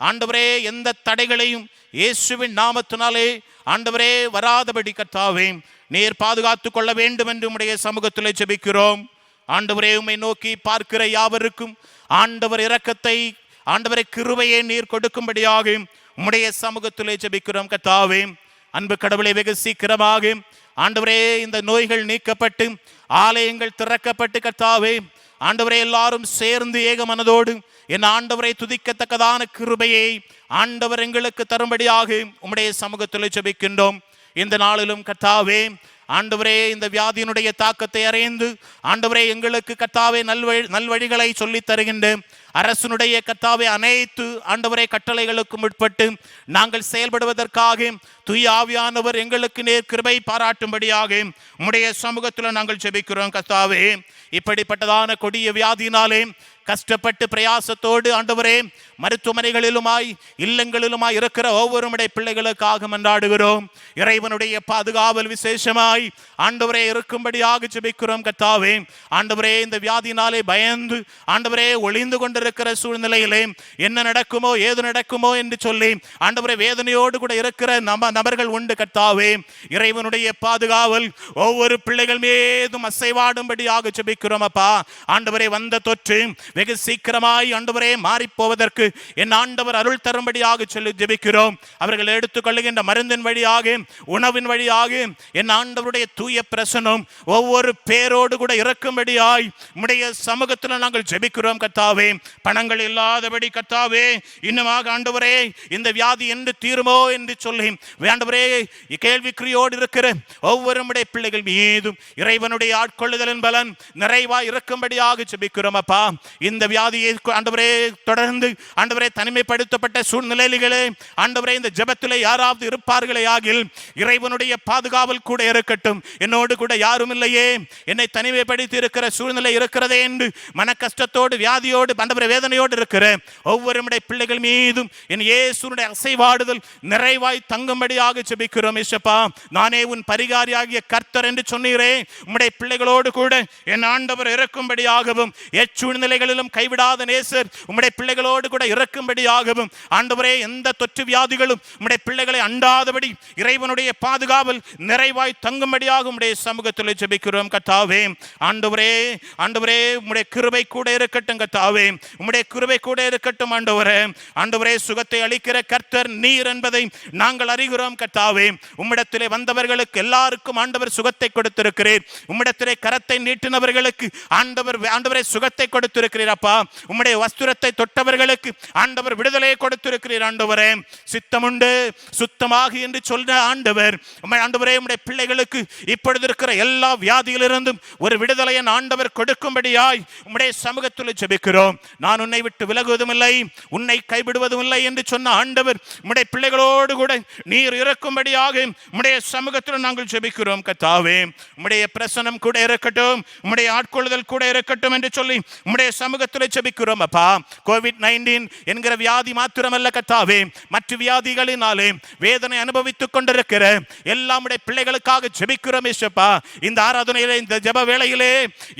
ஆண்டவரே எந்த தடைகளையும் இயேசுவின் நாமத்தினாலே ஆண்டவரே வராதபடி கர்த்தாவே நீர் பாதுகாத்து கொள்ள வேண்டும் என்று உம்முடைய சமூகத்திலே ஜெபிக்கிறோம். ஆண்டவரே, உம்மை நோக்கி பார்க்கிற யாவருக்கும் ஆண்டவர் இரக்கத்தை ஆண்டவரை கிருபையை நீர் கொடுக்கும்படியாக உம்முடைய சமூகத்திலே ஜெபிக்கிறோம் கர்த்தாவே. அன்பு கடவுளை, வெகு சீக்கிரமாக ஆண்டவரே இந்த நோய்கள் நீக்கப்பட்டு ஆலயங்கள் திறக்கப்பட்டு கர்த்தாவே ஆண்டவரே எல்லாரும் சேர்ந்து ஏக மனதோடு என் ஆண்டவரை துதிக்கத்தக்கதான கிருபையை ஆண்டவர் எங்களுக்கு தரும்படியாக உம்முடைய சமூகத்தில் ஜெபிக்கின்றோம். இந்த நாளிலும் கர்த்தாவே ஆண்டவரே இந்த வியாதியினுடைய தாக்கத்தை அறிந்து ஆண்டவரே எங்களுக்கு கர்த்தாவே நல்வழிகளை சொல்லி தருகின்ற அரசனுடைய கர்த்தாவே அனைத்து ஆண்டவரே கட்டளைகளுக்கும் உட்பட்டு நாங்கள் செயல்படுவதற்காக தூய ஆவியானவர் எங்களுக்கு நேர் கிருபை பாராட்டும்படியாக உம்முடைய சமூகத்தில் நாங்கள் ஜெபிக்கிறோம் கர்த்தாவே. இப்படிப்பட்டதான கொடிய வியாதியினாலே கஷ்டப்பட்டு பிரயாசத்தோடு ஆண்டவரே மருத்துவமனைகளிலுமாய் இல்லங்களிலுமாய் இருக்கிற ஒவ்வொரு பிள்ளைகளுக்காக மன்றாடுகிறோம். இறைவனுடைய பாதுகாவல் விசேஷமாய் ஆண்டவரே இருக்கும்படியாக ஜெபிக்கிறோம் கர்த்தாவே. ஆண்டவரே இந்த வியாதினாலே பயந்து ஆண்டவரே ஒளிந்து கொண்டிருக்கிற சூழ்நிலையிலே என்ன நடக்குமோ ஏது நடக்குமோ என்று சொல்லி ஆண்டவரே வேதனையோடு கூட இருக்கிற நபர்கள் உண்டு கர்த்தாவே. இறைவனுடைய பாதுகாவல் ஒவ்வொரு பிள்ளைகள் மீதும் அசைவாடும்படியாக ஜெபிக்கிறோம் அப்பா. ஆண்டவரே வந்த தொற்று வெகு சீக்கிரமாய் ஆண்டவரே மாறி போவதற்கு என் ஆண்டவர் அருள் தரும்படியாக சொல்லி ஜெபிக்கிறோம். அவர்கள் எடுத்துக்கொள்ளுகின்ற மருந்தின் வழியாக உணவின் வழியாக என் ஆண்டவருடைய தூய பிரசனம் ஒவ்வொரு பேரோடு கூட இறக்கும்படியாய் உம்முடைய சமூகத்தில் நாங்கள் ஜெபிக்கிறோம் கர்த்தாவே. பணங்கள் இல்லாதபடி கர்த்தாவே இன்னுமாக ஆண்டவரே இந்த வியாதி என்று தீருமோ என்று சொல்லி ஆண்டவரே கேள்விக்குறியோடு இருக்கிற ஒவ்வொரு பிள்ளைகள் மீதும் இறைவனுடைய ஆட்கொள்ளுதலின் பலன் நிறைவாய் இருக்கும்படியாக ஜெபிக்கிறோம் அப்பா. இந்த வியாதியை ஆண்டவரே தொடர்ந்து ஆண்டவரே தனிமைப்படுத்தப்பட்ட சூழ்நிலைகளே ஆண்டவரே இந்த ஜெபத்திலே யாராவது இருப்பார்களே ஆகில் இறைவனுடைய பாதுகாவல் கூட இருக்கட்டும். என்னோடு கூட யாரும் இல்லையே, என்னை தனிமைப்படுத்தி இருக்கிற சூழ்நிலை இருக்கிறதே என்று மன கஷ்டத்தோடு வியாதியோடு ஆண்டவரே வேதனையோடு இருக்கிற ஒவ்வொரு பிள்ளைகள் மீதும் என் இயேசுவினுடைய அசைவாடுதல் நிறைவாய் தங்கும்படியாக ஜெபிக்கிறோம். இயேசுப்பா, நானே உன் பரிகாரியாகிய கர்த்தர் என்று சொன்னீரே, உம்முடைய பிள்ளைகளோடு கூட என் ஆண்டவர் இருக்கும்படியாகவும் எச்சூழ்நிலைகளிலும் கைவிடாத நேசர் உம்முடைய பிள்ளைகளோடு கூட இருக்கும்படியாகவும் ஆண்டவரே எந்த தொற்று வியாதிகளும் உம்முடைய பிள்ளைகளை அண்டாதபடி இறைவனுடைய பாதுகாவல் நிறைவாய் தங்கும்படியாக உம்முடைய சமூகத்தில் ஜெபிக்கிறோம் கர்த்தாவே. ஆண்டவரே ஆண்டவரே உம்முடைய கிருபை கூட இருக்கட்டும் கர்த்தாவே, உம்முடைய கிருபை கூட இருக்கட்டும் ஆண்டவரே. ஆண்டவரே சுகத்தை அளிக்கிற கர்த்தர் நீர் என்பதை நாங்கள் அறிகிறோம் கர்த்தாவே. உம்மிடத்திலே வந்தவர்களுக்கு எல்லாருக்கும் ஆண்டவர் சுகத்தை கொடுத்திருக்கிறீர். உம்மிடத்திலே கரத்தை நீட்டினவர்களுக்கு ஆண்டவரே சுகத்தை கொடுத்திருக்கிறீர் அப்பா. உம்முடைய வஸ்திரத்தை தொட்டவர்களுக்கு ஆண்டவர் விடுதலையை கொடுத்திருக்கிறீர் ஆண்டவரே. சித்தமுண்டு சுத்தமாக என்று சொன்ன ஆண்டவர் ஆண்டவரே உம்முடைய பிள்ளைகளுக்கு இப்பொழுது இருக்கிற எல்லா வியாதியிலிருந்தும் ஒரு விடுதலையை ஆண்டவர் கொடுக்கும்படியாய் உம்முடைய சமூகத்தில் ஜெபிக்கிறோம். நான் உன்னை விட்டு விலகுவதும் இல்லை, உன்னை கைவிடுவதும் இல்லை என்று சொன்ன ஆண்டவர் உம்முடைய பிள்ளைகளோடு கூட நீர் இருக்கும்படியாக உம்முடைய சமூகத்தில் நாங்கள் ஜெபிக்கிறோம் கர்த்தாவே. உம்முடைய பிரசனம் கூட இருக்கட்டும், உம்முடைய ஆட்கொள்ளுதல் கூட இருக்கட்டும் என்று சொல்லி உம்முடைய சமூகத்தில் ஜெபிக்கிறோம் அப்பா. கோவிட்-19 என்கிற வியாதி மாத்திரமல்ல கர்த்தாவே, மற்ற வியாதிகளினாலே வேதனை அனுபவித்துக் கொண்டிருக்கிற எல்லாமுடைய பிள்ளைகளுக்காக ஜெபிக்கிறோம் இயேசுப்பா. இந்த ஆராதனையிலே இந்த ஜெப வேளையிலே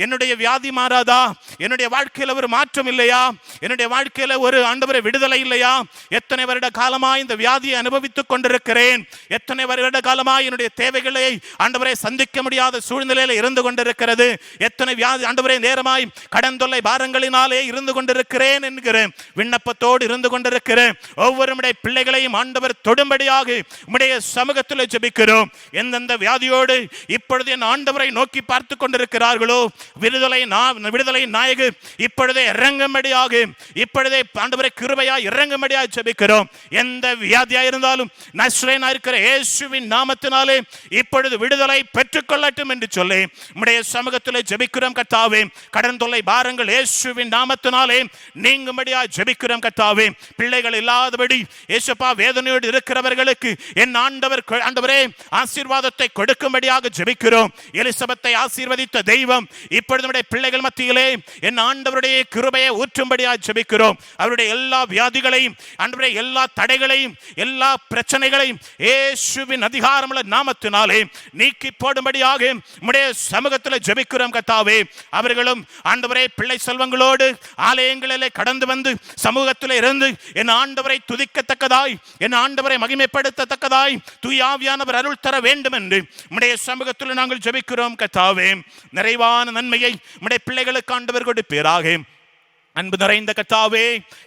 என்னுடைய வியாதி மாறாதா, என்னுடைய வாழ்க்கையில் ஒரு மாற்றம் இல்லையா, என்னுடைய வாழ்க்கையில ஒரு ஆண்டவரே விடுதலை இல்லையா, எத்தனை வருட காலமா இந்த வியாதியை அனுபவித்துக் கொண்டிருக்கிறேன், எத்தனை வருட காலமா என்னுடைய தேவைகளை ஆண்டவரே சந்திக்க முடியாத சூழ்நிலையில இருந்து கொண்டிருக்கிறது, எத்தனை வியாதி ஆண்டவரே நேரமாய் கடன் தொல்லை பாரங்களினாலே இருந்து கொண்டிருக்கிறேன் என்கிற விண்ணப்பத்தோடு இருந்து கொண்டிருக்கிற ஒவ்வொரு பிள்ளைகளையும் ஆண்டவர் தொடும்படியாக உம்முடைய சமூகத்தில் ஜெபிக்கிறோம். எந்தெந்த வியாதியோடு இப்பொழுது என் ஆண்டவரை நோக்கி பார்த்து கொண்டிருக்கிறார்களோ விடுதலை நாயகர் இப்பொழுதே இறங்கும்படியாக இப்பொழுதே ஆண்டவரே கிருபையாய் இறங்கும்படியாக ஜெபிக்கிறோம். எந்த வியாதியா இருந்தாலும் நஸ்ரேனா இருக்கிற இயேசுவின் நாமத்தினாலே இப்பொழுது விடுதலை பெற்றுக்கொள்ளட்டும் என்று சொல்லி உம்முடைய சமூகத்தில் ஜெபிக்கிறோம் கர்த்தாவே. கடன் தொல்லை பாரங்கள் இயேசுவின் நாமத்தினாலே நீங்கும்படியாக ஜெபிக்கிறோம் கர்த்தாவே. பிள்ளைகள் இல்லாதபடி இயேசுப்பா வேதனையோடு இருக்கிறவர்களுக்கு என் ஆண்டவரே ஆசீர்வாதத்தை கொடுக்கும்படியாக ஜெபிக்கிறோம். எலிசபெத்தை ஆசீர்வதித்த தெய்வம் இப்பொழுது நம்முடைய பிள்ளைகள் மத்தியிலே என் ஆண்டவருடைய கிருபையை ஊற்றும்படியாக ஜெபிக்கிறோம். அவருடைய எல்லா வியாதிகளையும் ஆண்டவரே எல்லா தடைகளையும் எல்லா பிரச்சனைகளையும் இயேசுவின் அதிகாரமுள்ள நாமத்தினாலே நீக்கி போடும்படியாக நம்முடைய சமூகத்தில் ஜெபிக்கிறோம் கர்த்தாவே. அவர்களும் ஆண்டவரே பிள்ளை செல்வங்களோடு ஆலயங்களிலே கடந்து வந்து சமூகத்தில் இருந்து என் ஆண்டவரை துதிக்கத்தக்கதாய் என் ஆண்டவரை மகிமைப்படுத்தத்தக்கதாய் தூய ஆவியானவர் அருள் தர வேண்டும் என்று நம்முடைய சமூகத்தில் நாங்கள் ஜெபிக்கிறோம் கர்த்தாவே. நிறைவான நன்மையை நம்முடைய பிள்ளைகளுக்கு ஆண்டவர் கொடுப்பீராக. அன்பு நிறைந்த கர்த்தாவே,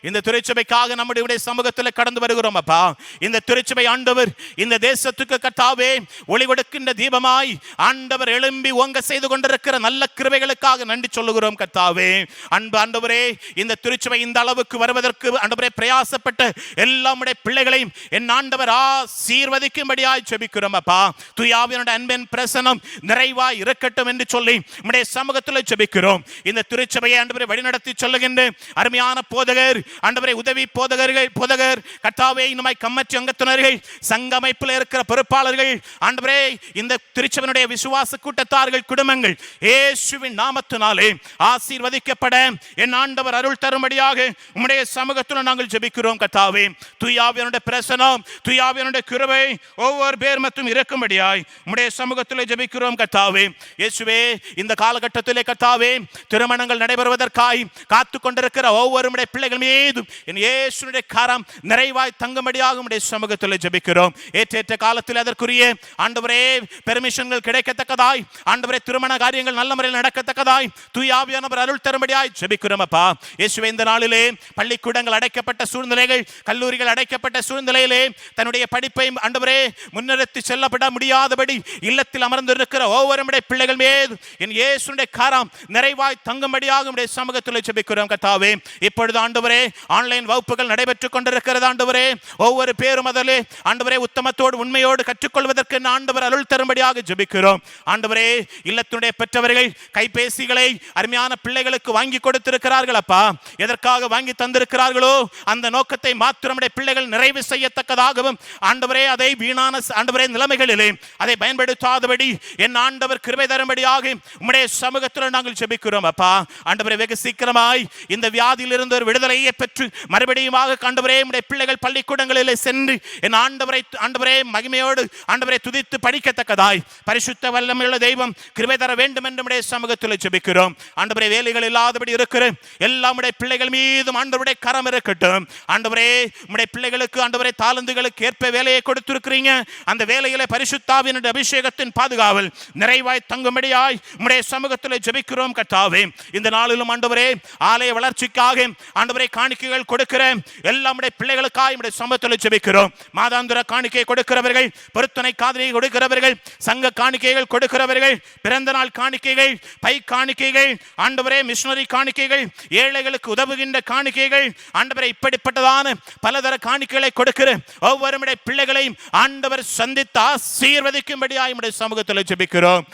இந்த திருச்சபைக்காக நம்முடைய சமூகத்தில் கடந்து வருகிறோம் அப்பா. இந்த திருச்சபை ஆண்டவர் இந்த தேசத்துக்கு கர்த்தாவே ஒளி கொடுக்கின்ற தீபமாய் ஆண்டவர் எழும்பி ஓங்க செய்து கொண்டிருக்கிற நல்ல கிருபைகளுக்காக நன்றி சொல்லுகிறோம் கர்த்தாவே. அன்பு ஆண்டவரே, இந்த திருச்சபை இந்த அளவுக்கு வருவதற்கு ஆண்டவரே பிரயாசப்பட்ட எல்லாமுடைய பிள்ளைகளையும் என் ஆண்டவர் ஆசீர்வதிக்கும்படியாய் ஜெபிக்கிறோம் அப்பா. தூய ஆவியானவருடைய அன்பின் பிரசன்னம் நிறைவாய் இருக்கட்டும் என்று சொல்லி நம்முடைய சமூகத்தில் ஜெபிக்கிறோம். இந்த திருச்சபையை ஆண்டவரை வழிநடத்தி சொல்லுகின்ற அருமையான போதகர் ஆண்டவரே உதவி போதகர் கர்த்தாவே இன்னுமாய் கம்மற்றி அங்கத்தினர்கள் சங்க அமைப்பில் இருக்கிற பொறுப்பாளர்கள் ஆண்டவரே இந்த திருச்சபையினுடைய விசுவாச கூட்டத்தார்கள் குடும்பங்கள் இயேசுவின் நாமத்தினாலே ஆசீர்வதிக்கப்பட என் ஆண்டவர் அருள் தரும்படியாக உம்முடைய சமூகத்தில் நாங்கள் ஜெபிக்கிறோம் கர்த்தாவே. தூய ஆவியானவருடைய பிரசன்னம் தூய ஆவியானவருடைய கிருபை ஒவ்வொரு பேர் மற்றும் இருக்கும்படியாய் உம்முடைய சமூகத்தில் ஜெபிக்கிறோம் கர்த்தாவே. இயேசுவே, இந்த காலகட்டத்திலே கர்த்தாவே திருமணங்கள் நடைபெறுவதற்காய் காத்து கொண்டிருக்கிற ஒவ்வொரு பிள்ளைகள் மீதும் என் இயேசுவினுடைய கரம் நிறைவாய் தங்கும்படியாக உம்முடைய சமூகத்தில் ஜெபிக்கிறோம். ஏற்ற காலத்தில் அதற்குரிய ஆண்டவரே பெர்மிஷன்கள் கிடைக்கத்தக்கதாய் ஆண்டவரே திருமண காரியங்கள் நல்ல முறையில் நடக்கத்தக்கதாய் தூய ஆவியானவர் அருள் தரும்படியாய் ஜெபிக்கிறோம் அப்பா. இயேசுவே, இந்த நாளிலே பள்ளிக்கூடங்கள் அடைக்கப்பட்ட சூழ்நிலைகள், கல்லூரிகள் அடைக்கப்பட்ட சூழ்நிலையிலே தன்னுடைய படிப்பை ஆண்டவரே முன்னெடுத்து செல்லப்பட முடியாதபடி இல்லத்தில் அமர்ந்திருக்கிற ஒவ்வொரு பிள்ளைகள் மீது என் இயேசுவினுடைய கரம் நிறைவாய் தங்கும்படியாக உம்முடைய சமூகத்தில் ஜெபிக்கிறோம் கர்த்தாவே. இப்பொழுது ஆண்டவரே ஆன்லைன் வகுப்புகள் நடைபெற்றுக் கொண்டிருக்கிறது ஆண்டவரே. ஒவ்வொரு பேரும் அதிலே ஆண்டவரே உத்தமத்தோடு உண்மையோடு கற்றுக்கொள்வதற்கு ஆண்டவர் அருள் தரும்படியாக ஜெபிக்கிறோம் ஆண்டவரே. இல்லத்தினுடைய பெற்றவர்கள் கைபேசிகளை அருமையான பிள்ளைகளுக்கு வாங்கி கொடுத்திருக்கிறார்கள் அப்பா. எதற்காக வாங்கி தந்திருக்கிறார்களோ அந்த நோக்கத்தை மாத்திரம் பிள்ளைகள் நிறைவு செய்யத்தக்கதாகவும் ஆண்டவரே அதை வீணான ஆண்டவரே நிலைமைகளிலே அதை பயன்படுத்தாதபடி என் ஆண்டவர் கிருபை தரும்படியாக உம்முடைய சமூகத்தில் நாங்கள் ஜெபிக்கிறோம் அப்பா. ஆண்டவரே வெகு சீக்கிரமாய் இந்த வியாதியிலிருந்து ஒரு விடுதலையை பெற்று மறுபடியும் ஆண்டவரே உம்முடைய பிள்ளைகள் பள்ளிக்கூடங்களிலே சென்று என் ஆண்டவரே மகிமையோடு ஆண்டவரே துதித்து படிக்கத்தக்கதாய் பரிசுத்த வல்லமையுள்ள தெய்வம் கிருபை தர வேண்டும் என்று உம்முடைய சமூகத்தில் ஜெபிக்கிறோம் ஆண்டவரே. வேலைகள் இல்லாதபடி இருக்கிற எல்லா உம்முடைய பிள்ளைகள் மீதும் ஆண்டவருடைய கரம் இருக்கட்டும் ஆண்டவரே. உம்முடைய பிள்ளைகளுக்கு ஆண்டவரே தாளந்துகளுக்கு ஏற்ப வேலையை கொடுத்திருக்கிறீங்க. அந்த வேலையிலே பரிசுத்தாவின் அபிஷேகத்தின் பாதுகாவல் நிறைவாய் தங்கும்படியாய் உம்முடைய சமூகத்தில் ஜெபிக்கிறோம் கர்த்தாவே. இந்த நாளிலும் ஆண்டவரே ஆலய வளர்ச்சிக்காக ஆண்டவரே காணிக்கைகள் கொடுக்கிற எல்லா உம்முடைய பிள்ளைகளுக்காக உம்முடைய சமூகத்தில் ஜெபிக்கிறோம். மாதாந்திர காணிக்கை கொடுக்கிறவர்கள், பொருத்தனை காதலை கொடுக்கிறவர்கள், சங்க காணிக்கைகள் கொடுக்கிறவர்கள், பிறந்த நாள் காணிக்கைகள், பை காணிக்கைகள், ஆண்டவரே மிஷனரி காணிக்கைகள், ஏழைகளுக்கு உதவுகின்ற காணிக்கைகள், ஆண்டவரே இப்படிப்பட்டதான பலதர காணிக்கைகளை கொடுக்கிற ஒவ்வொரு பிள்ளைகளையும் ஆண்டவர் சந்தித்து ஆசீர்வதிக்கும்படியாய் உம்முடைய சமூகத்தில் ஜெபிக்கிறோம்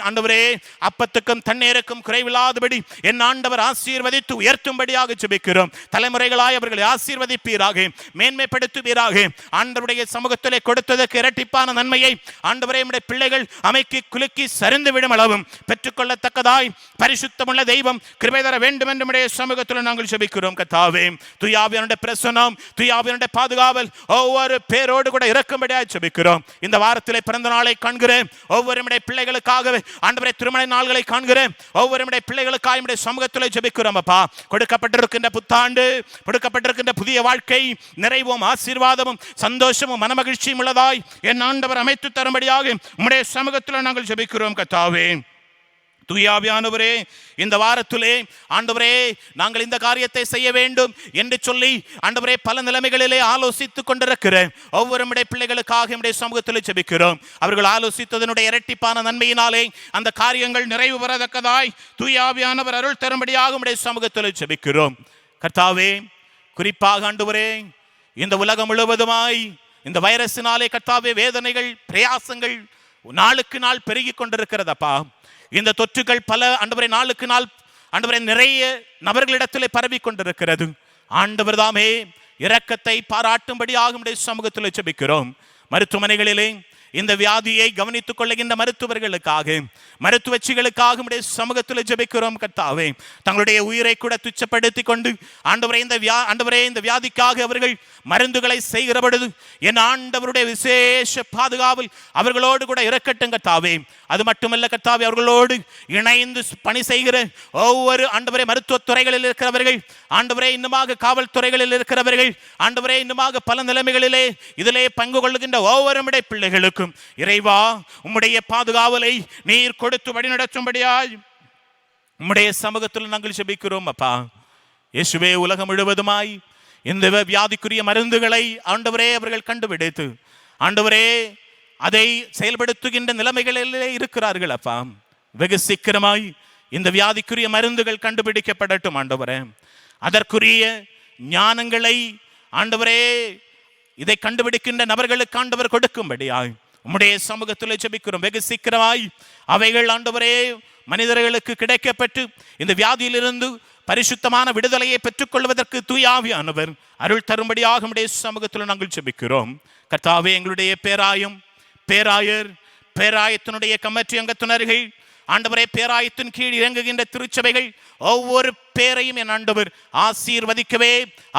ஆண்டவரே. அப்பத்துக்கும் தண்ணீருக்கும் குறைவில்லாதபடி என் ஆண்டவர் ஆசீர்வதித்து உயர்த்தும்படியாக ஜெபிக்கிறோம். தலைமுறைகளாய் அவர்களை ஆசீர்வதிப்பீராக, மேன்மைப்படுத்துவீராக. ஆண்டவருடைய சமூகத்திலே கொடுத்ததற்கு இரட்டிப்பான நன்மையை ஆண்டவரே உம்முடைய பிள்ளைகள் அமைக்கி குலுக்கி சரிந்து விடும் அளவும் பெற்றுக்கொள்ளத்தக்கதாய் பரிசுத்தமுள்ள தெய்வம் கிருபை தர வேண்டும் என்று உம்முடைய சமூகத்தில் நாங்கள் ஜெபிக்கிறோம் கர்த்தாவே. தூயாவியனுடைய பிரசன்னம், தூயாவியனுடைய பாதுகாவல் ஒவ்வொரு பேரோடு கூட இருக்கும்படியாக ஜெபிக்கிறோம். இந்த வாரத்திலே பிறந்த நாளை காண்கிற ஒவ்வொரு பிள்ளைகளுக்காக ஆண்டவரே திருமண நாள்களை காண்கிற ஒவ்வொரு பிள்ளைகளுக்காக நம்முடைய சமூகத்தில் ஜெபிக்கிறோம் அப்பா. கொடுக்கப்பட்டிருக்கின்ற புத்தாண்டு, கொடுக்கப்பட்டிருக்கின்ற புதிய வாழ்க்கை நிறைவும் ஆசீர்வாதமும் சந்தோஷமும் மனமகிழ்ச்சியும் உள்ளதாய் என் ஆண்டவர் அமைத்து தரும்படியாக உம்முடைய சமூகத்தில் நாங்கள் ஜெபிக்கிறோம் கர்த்தாவே. தூயாவியானவரே இந்த வாரத்திலே ஆண்டவரே நாங்கள் இந்த காரியத்தை செய்ய வேண்டும் என்று சொல்லி ஆண்டவரே பல நிலைமைகளிலே ஆலோசித்துக் கொண்டிருக்கிற ஒவ்வொரு பிள்ளைகளுக்காக நம்முடைய சமூகத்தில் ஜெபிக்கிறோம். அவர்கள் ஆலோசித்ததனுடைய இரட்டிப்பான நன்மையினாலே அந்த காரியங்கள் நிறைவு பெறத்தக்கதாய் தூயாவியானவர் அருள் தரும்படியாக நம்முடைய சமூகத்தில் ஜெபிக்கிறோம் கர்த்தாவே. குறிப்பாக ஆண்டவரே இந்த உலகம் முழுவதுமாய் இந்த வைரஸினாலே கர்த்தாவே வேதனைகள் பிரயாசங்கள் நாளுக்கு நாள் பெருகி கொண்டிருக்கிறதப்பா. இந்த தொற்றுகள் பல ஆண்டவரே நாளுக்கு நாள் ஆண்டவரே நிறைய நபர்களிடத்திலே பரவி கொண்டிருக்கிறது. ஆண்டவர் தாமே இரக்கத்தை பாராட்டும்படியாக உம்முடைய சமூகத்தில் ஜெபிக்கிறோம். மருத்துவமனைகளிலே இந்த வியாதியை கவனித்துக் கொள்ளுகின்ற மருத்துவர்களுக்காக, மருத்துவச்சிகளுக்காக உம்முடைய சமூகத்தில் ஜெபிக்கிறோம் கர்த்தாவே. தங்களுடைய உயிரை கூட துச்சப்படுத்தி கொண்டு ஆண்டவரே இந்த வியாதிக்காக அவர்கள் மருந்துகளை செய்கிற பொழுது என் ஆண்டவருடைய விசேஷ பாதுகாவல் அவர்களோடு கூட இருக்கட்டும் கர்த்தாவே. அது மட்டுமல்ல கர்த்தாவே, அவர்களோடு இணைந்து பணி செய்கிற ஒவ்வொரு ஆண்டவரே மருத்துவ துறைகளில் இருக்கிறவர்கள், ஆண்டவரே இன்னுமாக காவல்துறைகளில் இருக்கிறவர்கள், ஆண்டவரே இன்னுமாக பல நிலைமைகளிலே இதிலே பங்கு கொள்ளுகின்ற ஒவ்வொரு பிள்ளைகளுக்கும் இறைவா உம்முடைய பாதுகாவலை நீர் கொடுத்து வழிநடத்தும்படியாய் உம்முடைய சமூகத்தில் நாங்கள் ஜெபிக்கிறோம் அப்பா. இயேசுவே உலகம் முழுவதுமாய் இந்த வியாதிக்குரிய மருந்துகளை ஆண்டவரே அவர்கள் கண்டுபிடித்து ஆண்டவரே அதை செயல்படுத்துகின்ற நிலைமைகளிலே இருக்கிறார்கள் அப்பா. வெகு சீக்கிரமாய் இந்த வியாதிக்குரிய மருந்துகள் கண்டுபிடிக்கப்படட்டும் ஆண்டவரே. அதற்குரிய ஞானங்களை ஆண்டவரே இதை கண்டுபிடிக்கின்ற நபர்களுக்கு ஆண்டவர் கொடுக்கும்படியாய் உம்முடைய சமூகத்தில் ஜெபிக்கிறோம். வெகு சீக்கிரமாய் அவைகள் ஆண்டவரே மனிதர்களுக்கு கிடைக்கப்பட்டு இந்த வியாதியிலிருந்து பரிசுத்தமான விடுதலையை பெற்றுக்கொள்வதற்கு தூயாவியானவர் அருள் தரும்படியாக உம்முடைய சமூகத்தில் நாங்கள் ஜெபிக்கிறோம் கர்த்தாவே. எங்களுடைய பேராயர், பேராயத்தினுடைய கமிட்டி அங்கத்தினர்கள், ஆண்டவரே பேராயத்தின் கீழ் இறங்குகின்ற திருச்சபைகள் ஒவ்வொரு பேரையும் என் ஆண்டவர்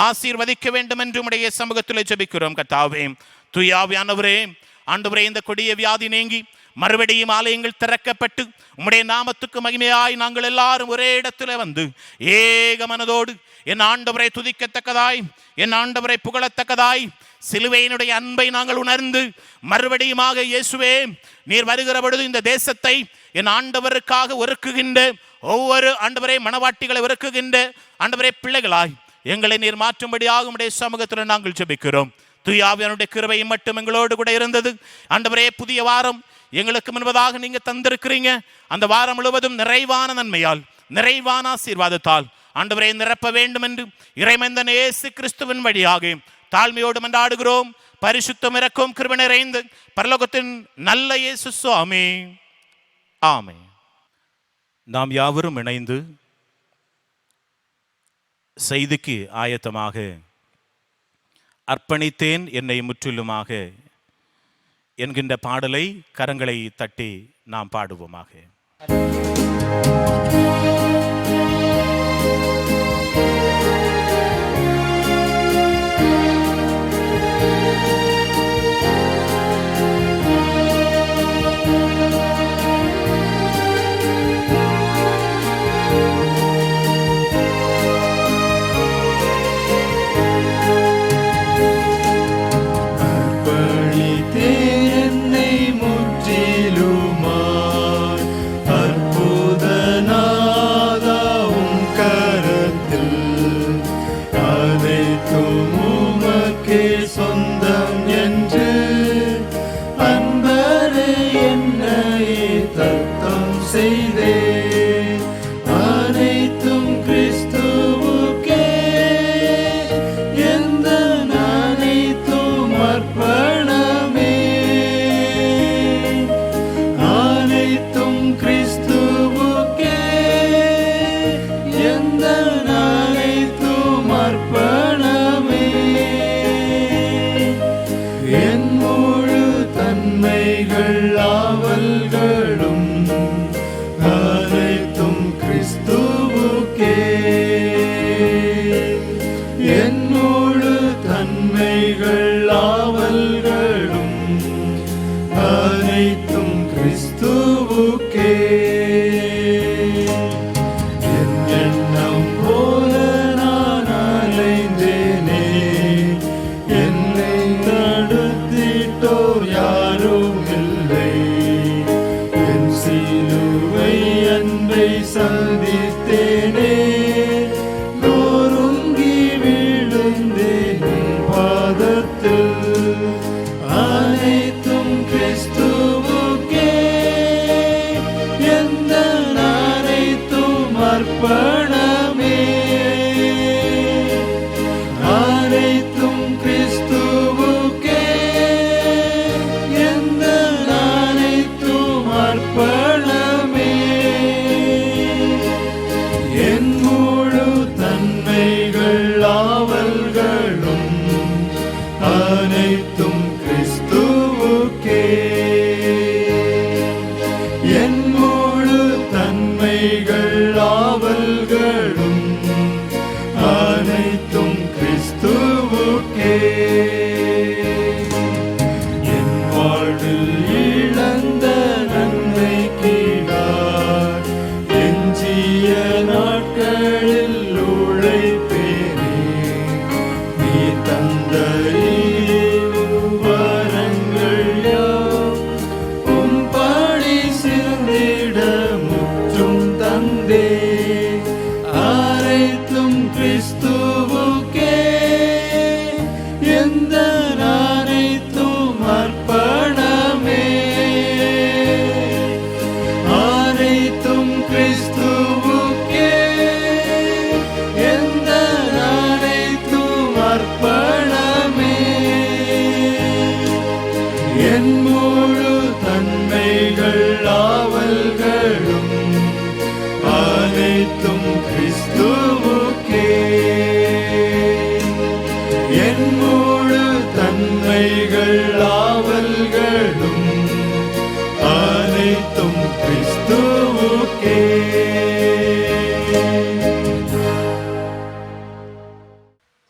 ஆசீர்வதிக்க வேண்டும் என்று உம்முடைய சமூகத்தில் ஜெபிக்கிறோம் கர்த்தாவே. தூயாவியானவரே ஆண்டவரே இந்த கொடிய வியாதி நீங்கி மறுபடியும் ஆலயங்கள் திறக்கப்பட்டு உம்முடைய நாமத்துக்கு மகிமையாய் நாங்கள் எல்லாரும் ஒரே இடத்துல வந்து ஏக மனதோடு என் ஆண்டவரை துதிக்கத்தக்கதாய், என் ஆண்டவரை புகழத்தக்கதாய் சிலுவையினுடைய அன்பை நாங்கள் உணர்ந்து மறுபடியுமாக இயேசுவே நீர் வருகிற பொழுது இந்த தேசத்தை என் ஆண்டவருக்காக ஒருக்குகின்ற ஒவ்வொரு ஆண்டவரை மனவாட்டிகளை ஒருக்குகின்ற ஆண்டவரை பிள்ளைகளாய் எங்களை நீர் மாற்றும்படியாக உம்முடைய சமூகத்தில் நாங்கள் ஜெபிக்கிறோம். தூயாவியனுடைய கிருபையும் மட்டும் எங்களோடு கூட இருந்தது ஆண்டவரே. புதிய வாரம் எங்களுக்கு முன்பதாக நீங்க தந்திருக்கிறீங்க. அந்த வாரம் முழுவதும் நிறைவான நன்மையால், நிறைவான ஆசீர்வாதத்தால் ஆண்டவரை நிரப்ப வேண்டும் என்று இறைமைந்தன் இயேசு கிறிஸ்துவின் வழியாக தாழ்மையோடு மன்றாடுகிறோம். பரிசுத்தம் இறக்கும் கிருபை நிறைந்த பரலோகத்தின் நல்ல இயேசு சுவாமி, ஆமென். நாம் யாவரும் இணைந்து செய்திக்கு ஆயத்தமாக அர்ப்பணித்தேன் என்னை முற்றிலுமாக என்கின்ற பாடலை கரங்களை தட்டி நாம் பாடுவோமாக.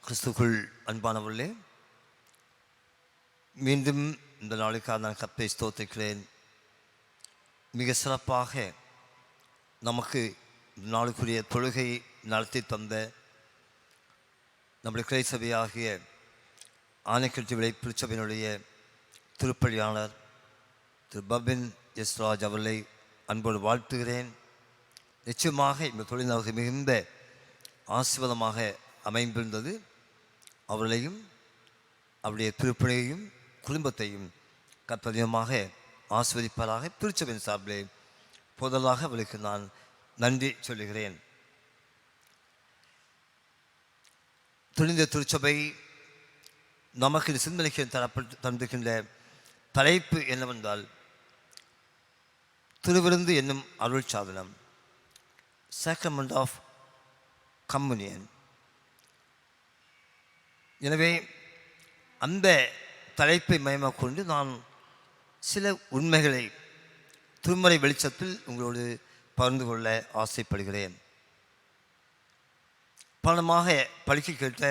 கிறிஸ்துக்குள் அன்பானவர்களே, மீண்டும் இந்த நாளுக்காக நான் கர்த்தரை ஸ்தோத்திரிக்கிறேன். மிக சிறப்பாக நமக்கு நாளுக்குரிய தொழுகை நடத்தி தந்த நம்முடைய கிளை சபையாகிய ஆனைக்கட்டி விளை திருச்சபையினுடைய திருப்பலியாளர் திரு பபின் எஸ் ராஜ் அவர்களை அன்போடு வாழ்த்துகிறேன். நிச்சயமாக இந்த தொழில் நமக்கு மிகுந்த ஆசீர்வாதமாக அமைந்திருந்தது. அவர்களையும் அவருடைய திருப்பணியையும் குடும்பத்தையும் கர்த்தர் ஆசீர்வதிப்பாராக. திருச்சபையின் சார்பிலே முதலாக அவர்களுக்கு நான் நன்றி சொல்லுகிறேன். துணிந்த திருச்சபை நமக்கு சிந்தனைக்கு தந்திருக்கின்ற தலைப்பு என்னவென்றால் திருவிருந்து என்னும் அருள் சாதனம், Sacrament of Communion. எனவே அந்த தலைப்பை மையமாக கொண்டு நான் சில உண்மைகளை திருமறை வெளிச்சத்தில் உங்களோடு பகிர்ந்து கொள்ள ஆசைப்படுகிறேன். பலமாக படிக்க கேட்ட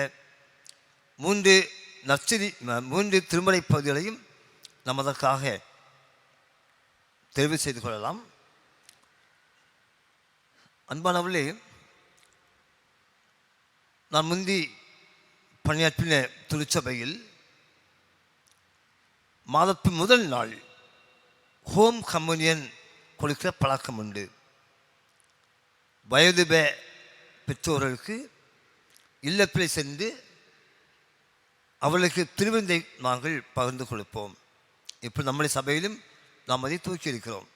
3 திருமறை பகுதிகளையும் நாம் அதற்காக தெரிவு செய்து கொள்ளலாம். அன்பானவர்களே, நான் முந்தி பணியாற்றின திருச்சபையில் மாதத்தின் முதல் நாள் ஹோம் கம்யூனியன் கொடுக்கிற பழக்கம் உண்டு. வயது பெற்றோர்களுக்கு இல்லத்தில் சென்று அவர்களுக்கு திருவிருந்தை நாங்கள் பகிர்ந்து கொடுப்போம். இப்போ நம்முடைய சபையிலும் நாம் அதை தூக்கி இருக்கிறோம்.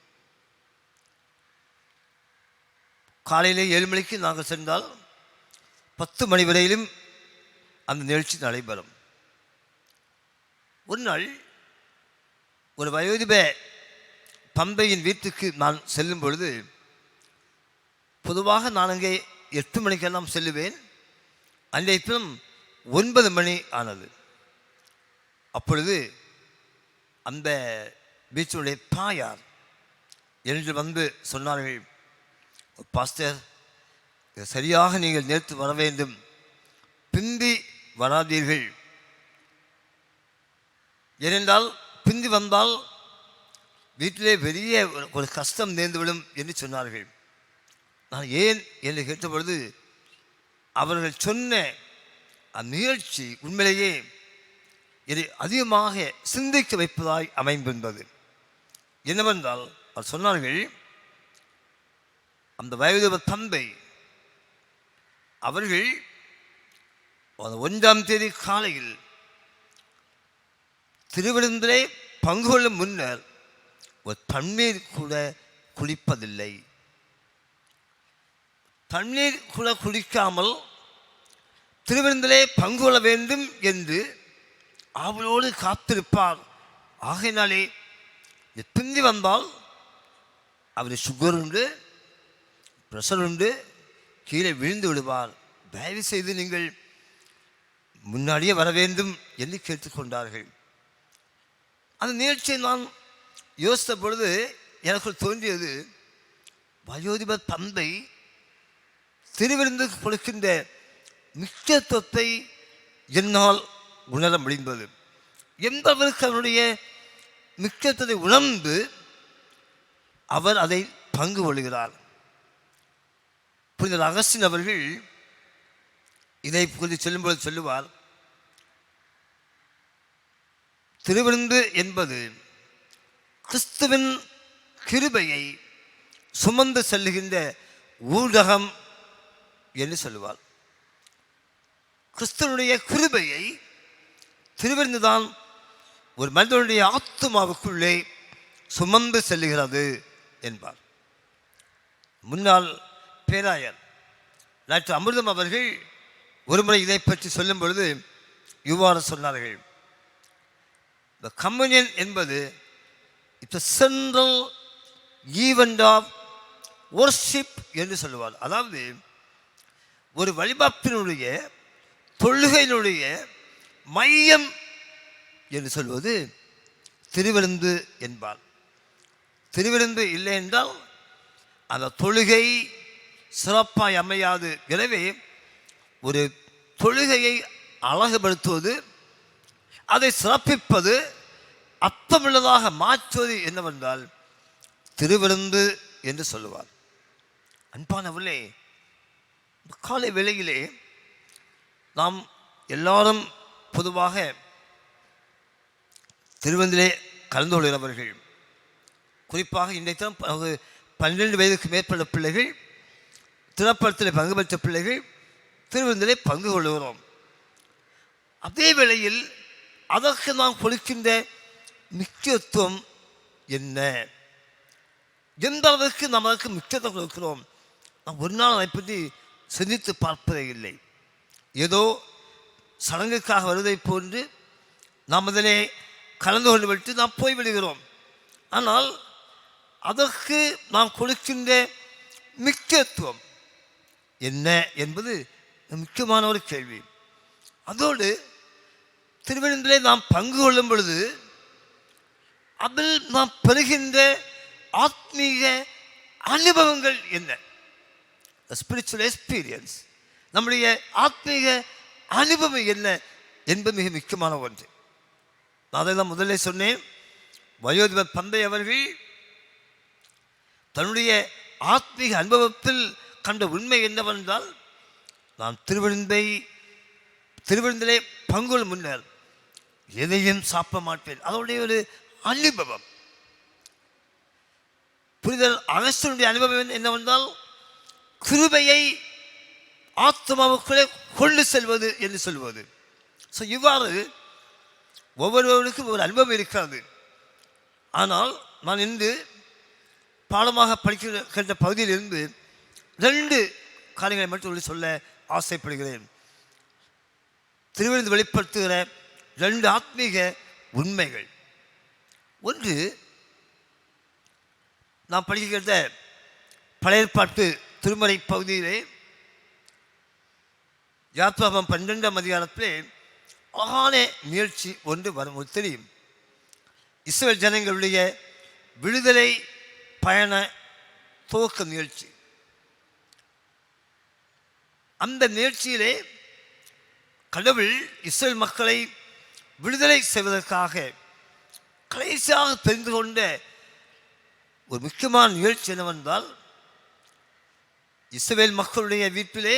காலையிலே 7 மணிக்கு நாங்கள் சென்றால் 10 மணி வரையிலும் அந்த நிகழ்ச்சி நடைபெறும். ஒரு நாள் ஒரு வயோதிப பம்பையின் வீட்டுக்கு நான் செல்லும் பொழுது, பொதுவாக நான் அங்கே 8 மணிக்கெல்லாம் செல்லுவேன். அன்றைய தினம் 9 மணி ஆனது. அப்பொழுது அந்த பீச்சுடைய தாயார் என்று வந்து சொன்னார்கள், பாஸ்டர், சரியாக நீங்கள் நேற்று வர வேண்டும், பிந்தி வராதீர்கள். ஏனென்றால் பிந்தி வந்தால் வீட்டிலே பெரிய ஒரு கஷ்டம் நேர்ந்துவிடும் என்று சொன்னார்கள். நான் ஏன் என்று கேட்டபொழுது அவர்கள் சொன்ன அந்நிகழ்ச்சி உண்மையிலேயே இதை அதிகமாக சிந்திக்க வைப்பதாய் அமைந்திருந்தது. என்னவென்றால் அவர் சொன்னார்கள், அந்த வயது தந்தை அவர்கள் 1ஆம் தேதி காலையில் திருவிருந்திலே பங்கு கொள்ளும் முன்னர் ஒரு தண்ணீர் கூட குடிப்பதில்லை. தண்ணீர் கூட குடிக்காமல் திருவிருந்திலே பங்கு கொள்ள வேண்டும் என்று அவளோடு காத்திருப்பார். ஆகையினாலே பிந்தி வந்தால் அவர் சுகர் உண்டு, ப்ரெஷர் உண்டு, கீழே விழுந்து விடுவார். தயவு செய்து நீங்கள் முன்னாடியே வர வேண்டும் என்று கேட்டுக்கொண்டார்கள். அந்த நிகழ்ச்சியை நான் யோசித்த பொழுது எனக்கு தோன்றியது, வயோதிப தந்தை திருவிருந்து கொடுக்கின்ற முக்கியத்துவத்தை என்னால் உணர முடிந்தது. எந்த அளவுக்கு அவருடைய முக்கியத்துவத்தை உணர்ந்து அவர் அதை பங்கு கொள்கிறார். புனித அகஸ்டின் அவர்கள் இதை குறித்து சொல்லும்போது சொல்லுவார், திருவிருந்து என்பது கிறிஸ்துவின் கிருபையை சுமந்து செல்லுகின்ற ஊடகம் என்று சொல்லுவார். கிறிஸ்துவனுடைய கிருபையை திருவிருந்துதான் ஒரு மனிதனுடைய ஆத்துமாவுக்குள்ளே சுமந்து செல்லுகிறது என்பார். முன்னாள் பேராயர் டாக்டர் அமிர்தம் அவர்கள் ஒருமுறை இதை பற்றி சொல்லும் பொழுது இவ்வாறு சொன்னார்கள், The communion என்பது it's central event of worship என்று சொல்லுவார். அதாவது ஒரு வழிபாட்டினுடைய தொழுகையினுடைய மையம் என்று சொல்வது திருவிருந்து என்பார். திருவிருந்து இல்லை என்றால் அந்த தொழுகை சிறப்பாய் அமையாது. எனவே ஒரு தொழுகையை அழகுபடுத்துவது, அதை சிறப்பிப்பது, அர்த்தமுள்ளதாக மாற்றுவது என்னவென்றால் திருவிருந்து என்று சொல்லுவார். அன்பானவர்களே, காலை வேளையிலே நாம் எல்லாரும் பொதுவாக திருவிருந்திலே கலந்து கொள்கிறவர்கள், குறிப்பாக இன்றைக்கு 12 வயதுக்கு மேற்பட்ட பிள்ளைகள், திறப்படத்தில் பங்கு பெற்ற பிள்ளைகள் திருவிருந்திலே பங்கு கொள்கிறோம். அதே வேளையில் அதற்கு நாம் கொடுக்கின்ற முக்கியத்துவம் என்ன, எந்த அளவுக்கு நாம் அதற்கு முக்கியத்துவம் கொடுக்கிறோம், நாம் ஒரு நாள் அதை பற்றி சிந்தித்து பார்ப்பதே இல்லை. ஏதோ சடங்குக்காக வருவதை போன்று நாம் அதிலே கலந்து கொண்டு விட்டு நாம் போய்விடுகிறோம். ஆனால் அதற்கு நாம் கொடுக்கின்ற முக்கியத்துவம் என்ன என்பது முக்கியமான ஒரு கேள்வி. அதோடு திருவிழந்திலே நாம் பங்கு கொள்ளும் பொழுது அதில் நாம் பெறுகின்ற ஆத்மீக அனுபவங்கள் என்ன, ஸ்பிரிச்சுவல் எக்ஸ்பீரியன்ஸ், நம்முடைய ஆத்மீக அனுபவம் என்ன என்பது மிக முக்கியமான ஒன்று. நான் அதை தான் முதல்ல சொன்னேன். வயோதிபர் பந்தை அவர்கள் தன்னுடைய ஆத்மீக அனுபவத்தில் கண்ட உண்மை என்னவென்றால், நான் திருவிருந்திலே பங்குள் முன்னர் எதையும் சாப்பிட மாட்டேன். அதனுடைய ஒரு அனுபவம். புரிதல் அகஸ்தியனுடைய அனுபவம் என்னவென்றால், கிருபையை ஆத்மாவுக்குள்ளே கொண்டு செல்வது என்று சொல்வது. ஸோ இவ்வாறு ஒவ்வொருவருக்கும் ஒரு அனுபவம் இருக்கிறது. ஆனால் நான் இன்று பாடமாக படிக்கின்ற பகுதியிலிருந்து 2 காரியங்களை மட்டும் சொல்ல ஆசைப்படுகிறேன். திருவிழந்து வெளிப்படுத்துகிற 2 ஆத்மீக உண்மைகள். ஒன்று, நாம் படிக்கின்ற பழைய ஏற்பாட்டு திருமறை பகுதியிலே யாத்ராகமம் 12ஆம் அதிகாரத்திலே அழகான நிகழ்ச்சி ஒன்று வரும் தெரியும். இஸ்ரவேல் ஜனங்களுடைய விடுதலை பயண துவக்க நிகழ்ச்சி. அந்த நிகழ்ச்சியிலே கடவுள் இஸ்ரவேல் மக்களை விடுதலை செய்வதற்காக கடைசியாக தெரிந்து கொண்ட ஒரு முக்கியமான நிகழ்ச்சி என்னவென்றால், இஸ்ரவேல் மக்களுடைய வீட்டிலே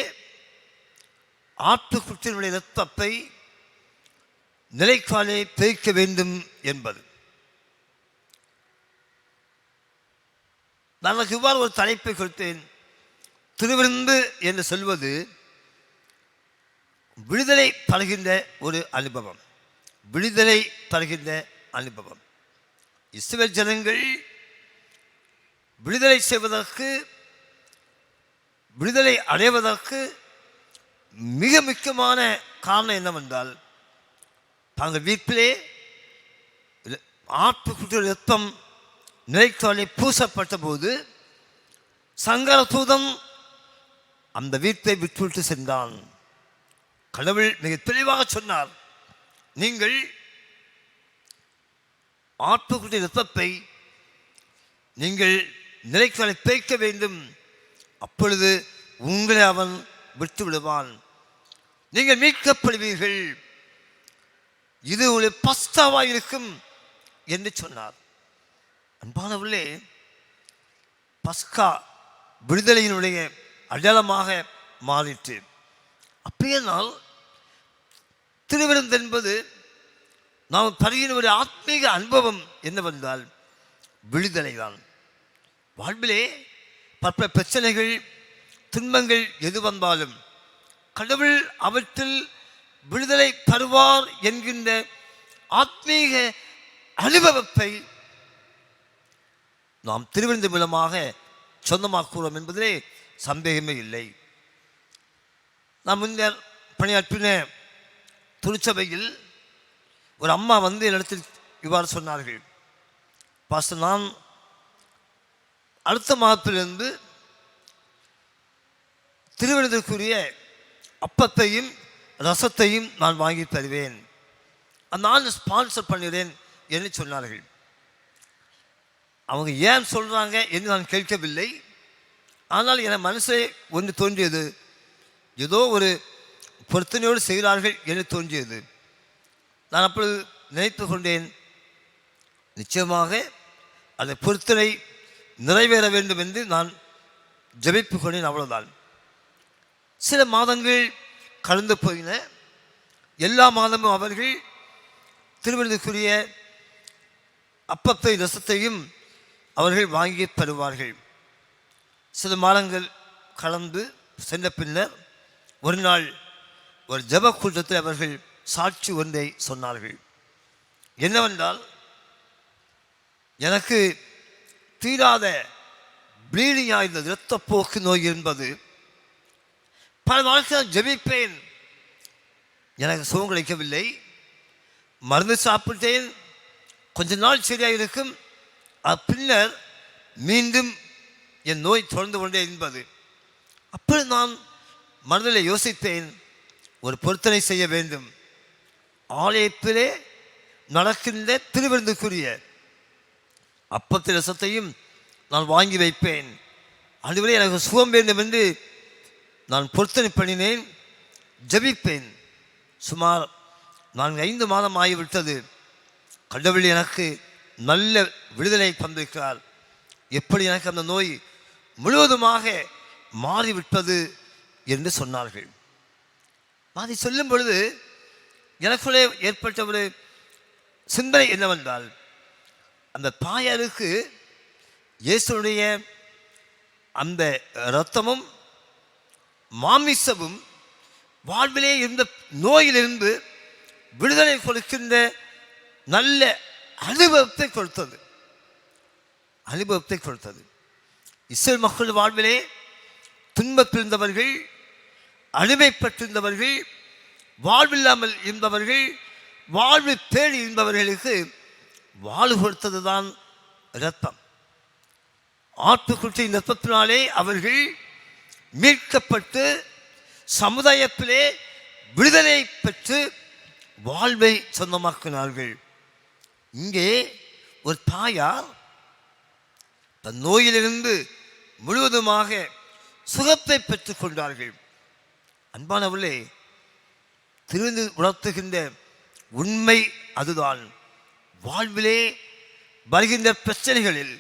ஆட்டுக்குட்டியினுடைய இரத்தத்தை நிலைக்காலே தேய்க்க வேண்டும் என்பது. நான் இவ்வாறு ஒரு தலைப்பை கொடுத்தேன். திருவிருந்து என்று சொல்வது விடுதலை தருகின்ற ஒரு அனுபவம், விடுதலை தருகின்ற அனுபவம். இஸ்ரவேல் ஜனங்கள் விடுதலை செய்வதற்கு, விடுதலை அடைவதற்கு மிக முக்கியமான காரணம் என்னவென்றால், தாங்கள் வீட்டிலே ஆட்டுக்குட்டி ரத்தம் நிலைக்காலே பூசப்பட்ட போது சங்கர தூதன் அந்த வீட்டை விட்டுவிட்டு சென்றான். கடவுள் மிக தெளிவாக சொன்னார், நீங்கள் ஆட்டுக்குட்டி ரத்தத்தை நீங்கள் நிலைக்காலை தேய்க்க வேண்டும், அப்பொழுது உங்களை அவன் விட்டு விடுவான், நீங்கள் மீட்கப்படுவீர்கள், இது உங்களுடைய பஸ்தாவாக இருக்கும் என்று சொன்னார். அன்பானவர்களே, பஸ்கா விடுதலையினுடைய அடையாளமாக மாறிற்று. அப்படியானால் திருவிருந்து என்பது நாம் தருகிற ஒரு ஆத்மீக அனுபவம் என்னவென்றால் விடுதலை தான். வாழ்விலே பற்பல பிரச்சனைகள், துன்பங்கள் எது வந்தாலும் கடவுள் அவற்றில் விடுதலை தருவார் என்கின்ற ஆத்மீக அனுபவத்தை நாம் திருவிருந்து மூலமாக சொந்தமாக்குகிறோம் என்பதிலே சந்தேகமே இல்லை. நாம் முன்னர் பணியாற்றின திருச்சபையில் ஒரு அம்மா வந்து என்னிடத்தில் இவ்வாறு சொன்னார்கள், பாஸ்டர், நான் அடுத்த மாதத்திலிருந்து திருவிருந்துக்குரிய அப்பத்தையும் ரசத்தையும் நான் வாங்கி தருவேன், நான் ஸ்பான்சர் பண்ணுகிறேன் என்று சொன்னார்கள். அவங்க ஏன் சொல்கிறாங்க என்று நான் கேட்கவில்லை. ஆனால் என் மனசே ஒன்று தோன்றியது, ஏதோ ஒரு பொருத்தனையோடு செய்கிறார்கள் என்று தோன்றியது. நான் அப்பொழுது நினைத்து கொண்டேன், நிச்சயமாக அந்த பொருத்தனை நிறைவேற வேண்டும் என்று நான் ஜெபிப்பு கொண்டேன், அவ்வளவுதான். சில மாதங்கள் கடந்து போயின. எல்லா மாதமும் அவர்கள் திருவிருந்துக்குரிய அப்பத்தை ரசத்தையும் அவர்கள் வாங்கி தருவார்கள். சில மாதங்கள் கடந்து சென்ற பின்னர் ஒரு நாள் ஒரு ஜெப கூட்டத்தில் அவர்கள் சாட்சி ஒன்றை சொன்னார்கள். என்னவென்றால், எனக்கு தீராத ப்ளீடிங்காக இருந்தது, இரத்தப்போக்கு நோய் என்பது. பல நாட்கள் ஜெபிப்பேன், எனக்கு சுகம் கிடைக்கவில்லை. மருந்து சாப்பிட்டேன், கொஞ்ச நாள் சரியாக இருக்கும், பின்னர் மீண்டும் என் நோய் தொடர்ந்து கொண்டே என்பது. அப்பொழுது நான் மனதில் யோசித்தேன், ஒரு பொருத்தனை செய்ய வேண்டும். ஆலயத்திலே நடக்கின்ற திருவிருந்துக்குரிய அப்பத்தின் ரசத்தையும் நான் வாங்கி வைப்பேன். அதுவரை எனக்கு சுகம் வேண்டும் என்று நான் பொருத்தனை பண்ணினேன், ஜபிப்பேன். சுமார் 4-5 மாதம் ஆகிவிட்டது. கடவுள் எனக்கு நல்ல விடுதலை தந்திருக்கிறார். எப்படி எனக்கு அந்த நோய் முழுவதுமாக மாறிவிட்டது என்று சொன்னார்கள். அதை சொல்லும் பொழுது எனக்குள்ளே ஏற்பட்ட ஒரு சிந்தனை என்னவென்றால், அந்த தாயாருக்கு இயேசுடைய அந்த இரத்தமும் மாமிசமும் வாழ்விலே இருந்த நோயிலிருந்து விடுதலை கொடுக்கின்ற நல்ல அனுபவத்தை கொடுத்தது. இஸ்ரேல் மக்கள் வாழ்விலே துன்பப்பிருந்தவர்கள், அடிமைப்பட்டிருந்தவர்கள், வாழ்வில்லாமல் இருந்தவர்கள், வாழ்வு தேடி இருந்தவர்களுக்கு வாழ்வு கொடுத்தது தான் இரத்தம். ஆட்டுக்குட்டியின் இரத்தத்தினாலே அவர்கள் மீட்கப்பட்டு சமுதாயத்திலே விடுதலை பெற்று வாழ்வை சொந்தமாக்கினார்கள். இங்கே ஒரு தாயார் தன் நோயிலிருந்து முழுவதுமாக சுகத்தை பெற்றுக் கொண்டார்கள். அன்பானவர்களே, திருந்து உணர்த்துகின்ற உண்மை அதுதான். வாழ்விலே வருகின்ற பிரச்சனைகளில்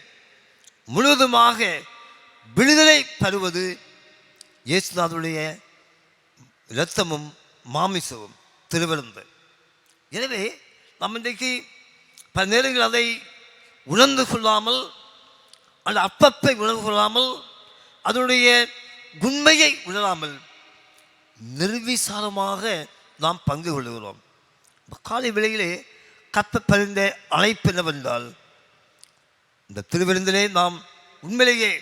முழுவதுமாக விடுதலை தருவது இயேசுநாதருடைய இரத்தமும் மாமிசமும் திருவிருந்து. எனவே நாம் இன்றைக்கு பல நேரங்கள் அதை உணர்ந்து கொள்ளாமல், அந்த அப்பத்தை உணர்ந்து கொள்ளாமல், அதனுடைய உண்மையை உணராமல் நிர்விசாரமாக நாம் பங்கு கொள்கிறோம். காலை வேளையிலே கர்த்தர் பரிந்த அழைப்பு என்னவென்றால், இந்த திருவிருந்திலே நாம் உண்மையிலேயே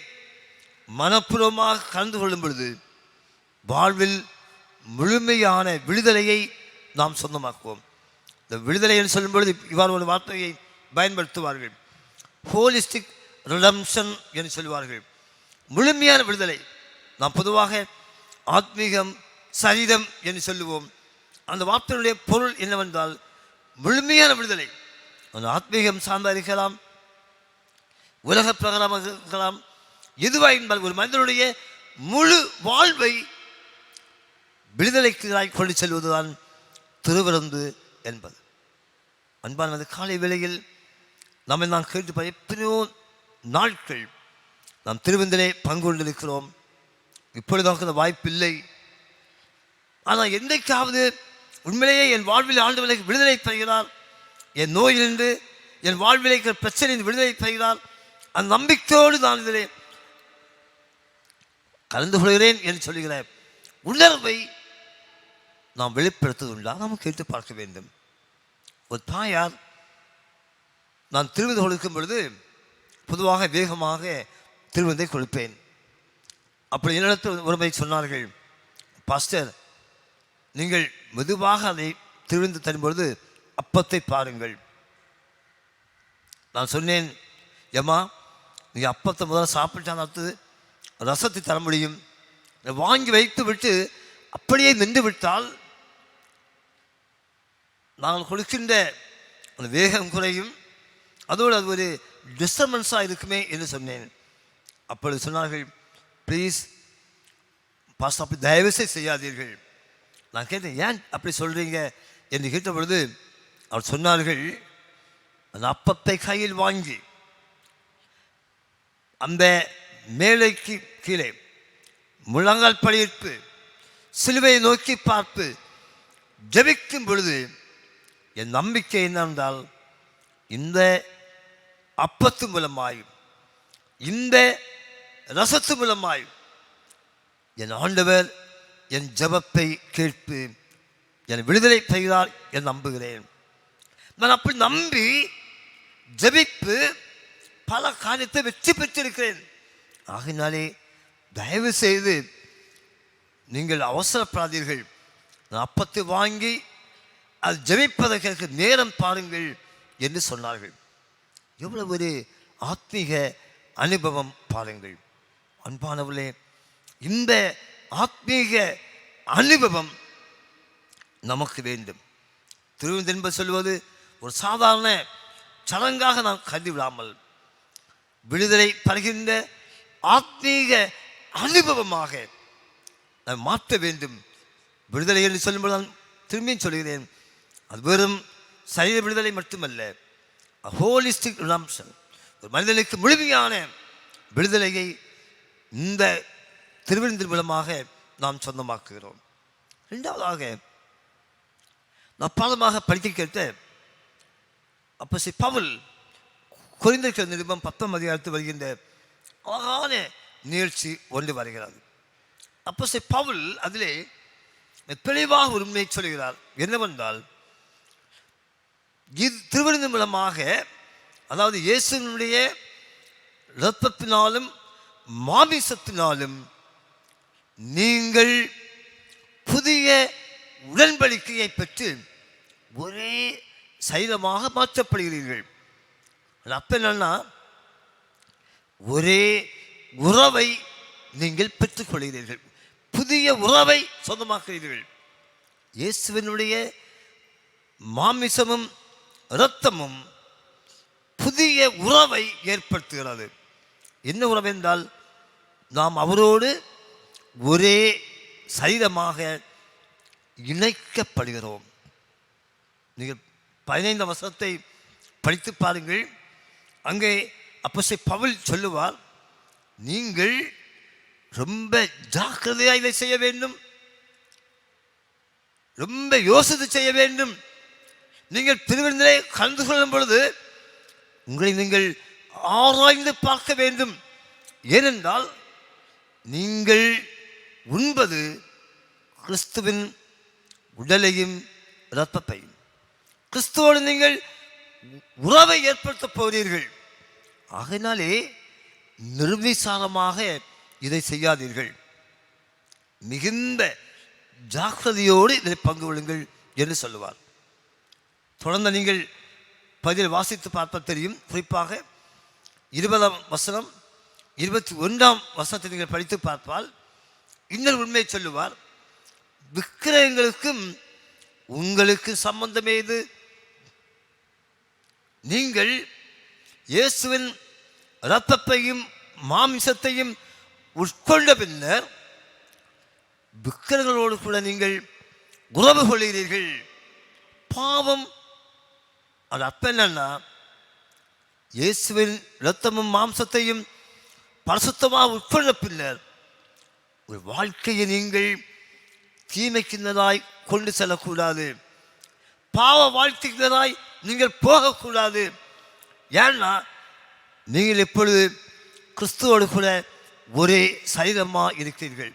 மனப்பூர்வமாக கலந்து கொள்ளும் பொழுது வாழ்வில் முழுமையான விடுதலையை நாம் சொந்தமாக்குவோம். இந்த விடுதலை என்று சொல்லும் பொழுது இவ்வாறு ஒரு வார்த்தையை பயன்படுத்துவார்கள், ஹோலிஸ்டிக் ரிடம்ஷன் என்று சொல்வார்கள். முழுமையான விடுதலை. நாம் பொதுவாக ஆத்மீகம், சரீரம் என்று சொல்லுவோம். அந்த வார்த்தையுடைய பொருள் என்னவென்றால் முழுமையான விடுதலை. அந்த ஆத்மீகம் சார்ந்தா இருக்கலாம், உலக பிரகாரமாக இருக்கலாம், எதுவாக இருந்தால் ஒரு மனிதனுடைய முழு வாழ்வை விடுதலைக்கு கொண்டு செல்வதுதான் திருவிருந்து என்பது. அன்பானது, காலை வேளையில் நம்மை நான் கேட்டு எத்தனையோ நாட்கள் நாம் திருவிருந்திலே பங்கு கொண்டிருக்கிறோம். இப்பொழுதாக அந்த வாய்ப்பில்லை. ஆனால் என்றைக்காவது உண்மையிலேயே என் வாழ்வில் ஆண்டவரை விடுதலை தருகிறார், என் நோயிலிருந்து என் வாழ்விலே பிரச்சனையின் விடுதலை தருகிறார், அந்த நம்பிக்கையோடு நான் இதிலே கலந்து கொள்கிறேன் என்று சொல்லுகிற உணர்வை நாம் வெளிப்படுத்துவதுண்டா நாம் கேட்டு பார்க்க வேண்டும். ஒரு தாயார் நான் திருவிருந்து கொடுக்கும் பொழுது பொதுவாக வேகமாக திருவிருந்தை கொடுப்பேன். அப்படி என்னிடத்தில் ஒருமை சொன்னார்கள், பாஸ்டர், நீங்கள் மெதுவாக அதை திருவிருந்து தரும்பொழுது அப்பத்தை பாருங்கள். நான் சொன்னேன், ஏம்மா நீங்கள் அப்பத்தை முதல்ல சாப்பிட்டான் அடுத்து ரசத்தை தர முடியும், வாங்கி வைத்து விட்டு அப்படியே நின்று விட்டால் நாங்கள் கொடுக்கின்ற அந்த வேகம் குறையும், அதோடு அது ஒரு டிஸ்டர்பன்ஸாக இருக்குமே என்று சொன்னேன். அப்பொழுது சொன்னார்கள், ப்ளீஸ் பாஸ்டர், அப்படி தயவுசெய்து செய்யாதீர்கள். நான் கேட்டேன், ஏன் அப்படி சொல்கிறீங்க என்று கேட்ட பொழுது அவர் சொன்னார்கள், அந்த அப்பத்தை கையில் வாங்கி அந்த மேலைக்கு கீழே முழங்கால் படியிட்டு சிலுவையை நோக்கி பார்த்து ஜெபிக்கும் பொழுது என் நம்பிக்கை என்னவென்றால், இந்த அப்பத்து மூலமாய், இந்த ரசத்து மூலமாய் என் ஆண்டவர் என் ஜெபத்தை கேட்பு என் விடுதலை செய்கிறார் என்று நம்புகிறேன். நான் அப்படி நம்பி ஜெபித்து பல காரியத்தை வெற்றி பெற்றிருக்கிறேன். ஆகினாலே தயவு செய்து நீங்கள் அவசரப்படாதீர்கள். நான் அப்பத்தை வாங்கி அது ஜெபிப்பதற்கு நேரம் பாருங்கள் என்று சொன்னார்கள். எவ்வளவு ஒரு ஆத்மீக அனுபவம் பாருங்கள் அன்பானவர்களே. இந்த ஆத்மீக அனுபவம் நமக்கு வேண்டும். திருவிருந்து என்பது சொல்வது ஒரு சாதாரண சடங்காக நாம் கருதி விடாமல் விடுதலை தருகின்ற ஆத்மீக அனுபவமாக நாம் மாற்ற வேண்டும். விடுதலை என்று சொல்லும்போது நான் திரும்பியும் சொல்கிறேன், அது வெறும் சரீர விடுதலை மட்டுமல்ல, ஹோலிஸ்டிக் ரிடம்ப்ஷன், ஒரு மனிதனுக்கு முழுமையான விடுதலையை இந்த திருவிருந்தின் மூலமாக நாம் சொந்தமாக்குகிறோம். இரண்டாவதாக நான் பாடமாக படிக்க கேட்ட அப்போஸ்தலன் பவுல் கொரிந்தியர் நிருபம் 10ஆம் அதிகாரத்தில் வருகின்ற அழகான நிகழ்ச்சி ஒன்று வருகிறது. அப்போஸ்தலன் பவுல் அதிலே தெளிவாக ஒரு உண்மையை சொல்கிறார். என்னவென்றால், இது திருவிருந்தின் மூலமாக, அதாவது இயேசுவினுடைய இரத்தத்தினாலும் மாமிசத்தினாலும் நீங்கள் புதிய உடன்படிக்கையை பெற்று ஒரே சைலமாக மாற்றப்படுகிறீர்கள். அப்ப என்னன்னா, ஒரே உறவை நீங்கள் பெற்றுக்கொள்கிறீர்கள், புதிய உறவை சொந்தமாக்குகிறீர்கள். இயேசுவினுடைய மாமிசமும் இரத்தமும் புதிய உறவை ஏற்படுத்துகிறது. என்ன உறவு என்றால், நாம் அவரோடு ஒரே சரீரமாக இணைக்கப்படுகிறோம். நீங்கள் 15ஆம் வசனத்தை படித்து பாருங்கள். அங்கே அப்போஸ்தலன் பவுல் சொல்லுவார், நீங்கள் ரொம்ப ஜாக்கிரதையாக இதை செய்ய வேண்டும், ரொம்ப யோசித்து செய்ய வேண்டும். நீங்கள் திருவிருந்திலே கலந்து கொள்ளும் பொழுது உங்களை நீங்கள் ஆராய்ந்து பார்க்க வேண்டும். ஏனென்றால் நீங்கள் உண்பது கிறிஸ்துவின் உடலையும் இரத்தத்தையும், கிறிஸ்துவோடு நீங்கள் உறவை ஏற்படுத்த போகிறீர்கள். ஆகையினாலே நிர்விசாரமாக இதை செய்யாதீர்கள், மிகுந்த ஜாக்கிரதையோடு இதை பங்கு கொள்ளுங்கள் என்று சொல்லுவார். தொடர்ந்து நீங்கள் பதில் வாசித்து பார்ப்ப தெரியும். குறிப்பாக 20ஆம் வசனம் 21ஆம் வசனத்தை நீங்கள் படித்து பார்ப்பால் இன்னொரு உண்மையை சொல்லுவார். விக்கிரகங்களுக்கும் உங்களுக்கு சம்பந்தமே இது. நீங்கள் இயேசுவின் இரத்தத்தையும் மாமிசத்தையும் உட்கொண்ட பின்னர் விக்கிரகங்களோடு கூட நீங்கள் உறவு கொள்கிறீர்கள். பாவம் அது அப்ப என்னன்னா, இயேசுவின் இரத்தமும் மாம்சத்தையும் பரிசுத்தமாக உட்கொண்ட பின்னர் ஒரு வாழ்க்கையை நீங்கள் தீமைக்கின்றதாய் கொண்டு செல்லக்கூடாது, பாவ வாழ்க்கைக்கின்றதாய் நீங்கள் போகக்கூடாது. ஏன்னா நீங்கள் எப்பொழுது கிறிஸ்துவோடு கூட ஒரே சரீரமாக இருக்கிறீர்கள்,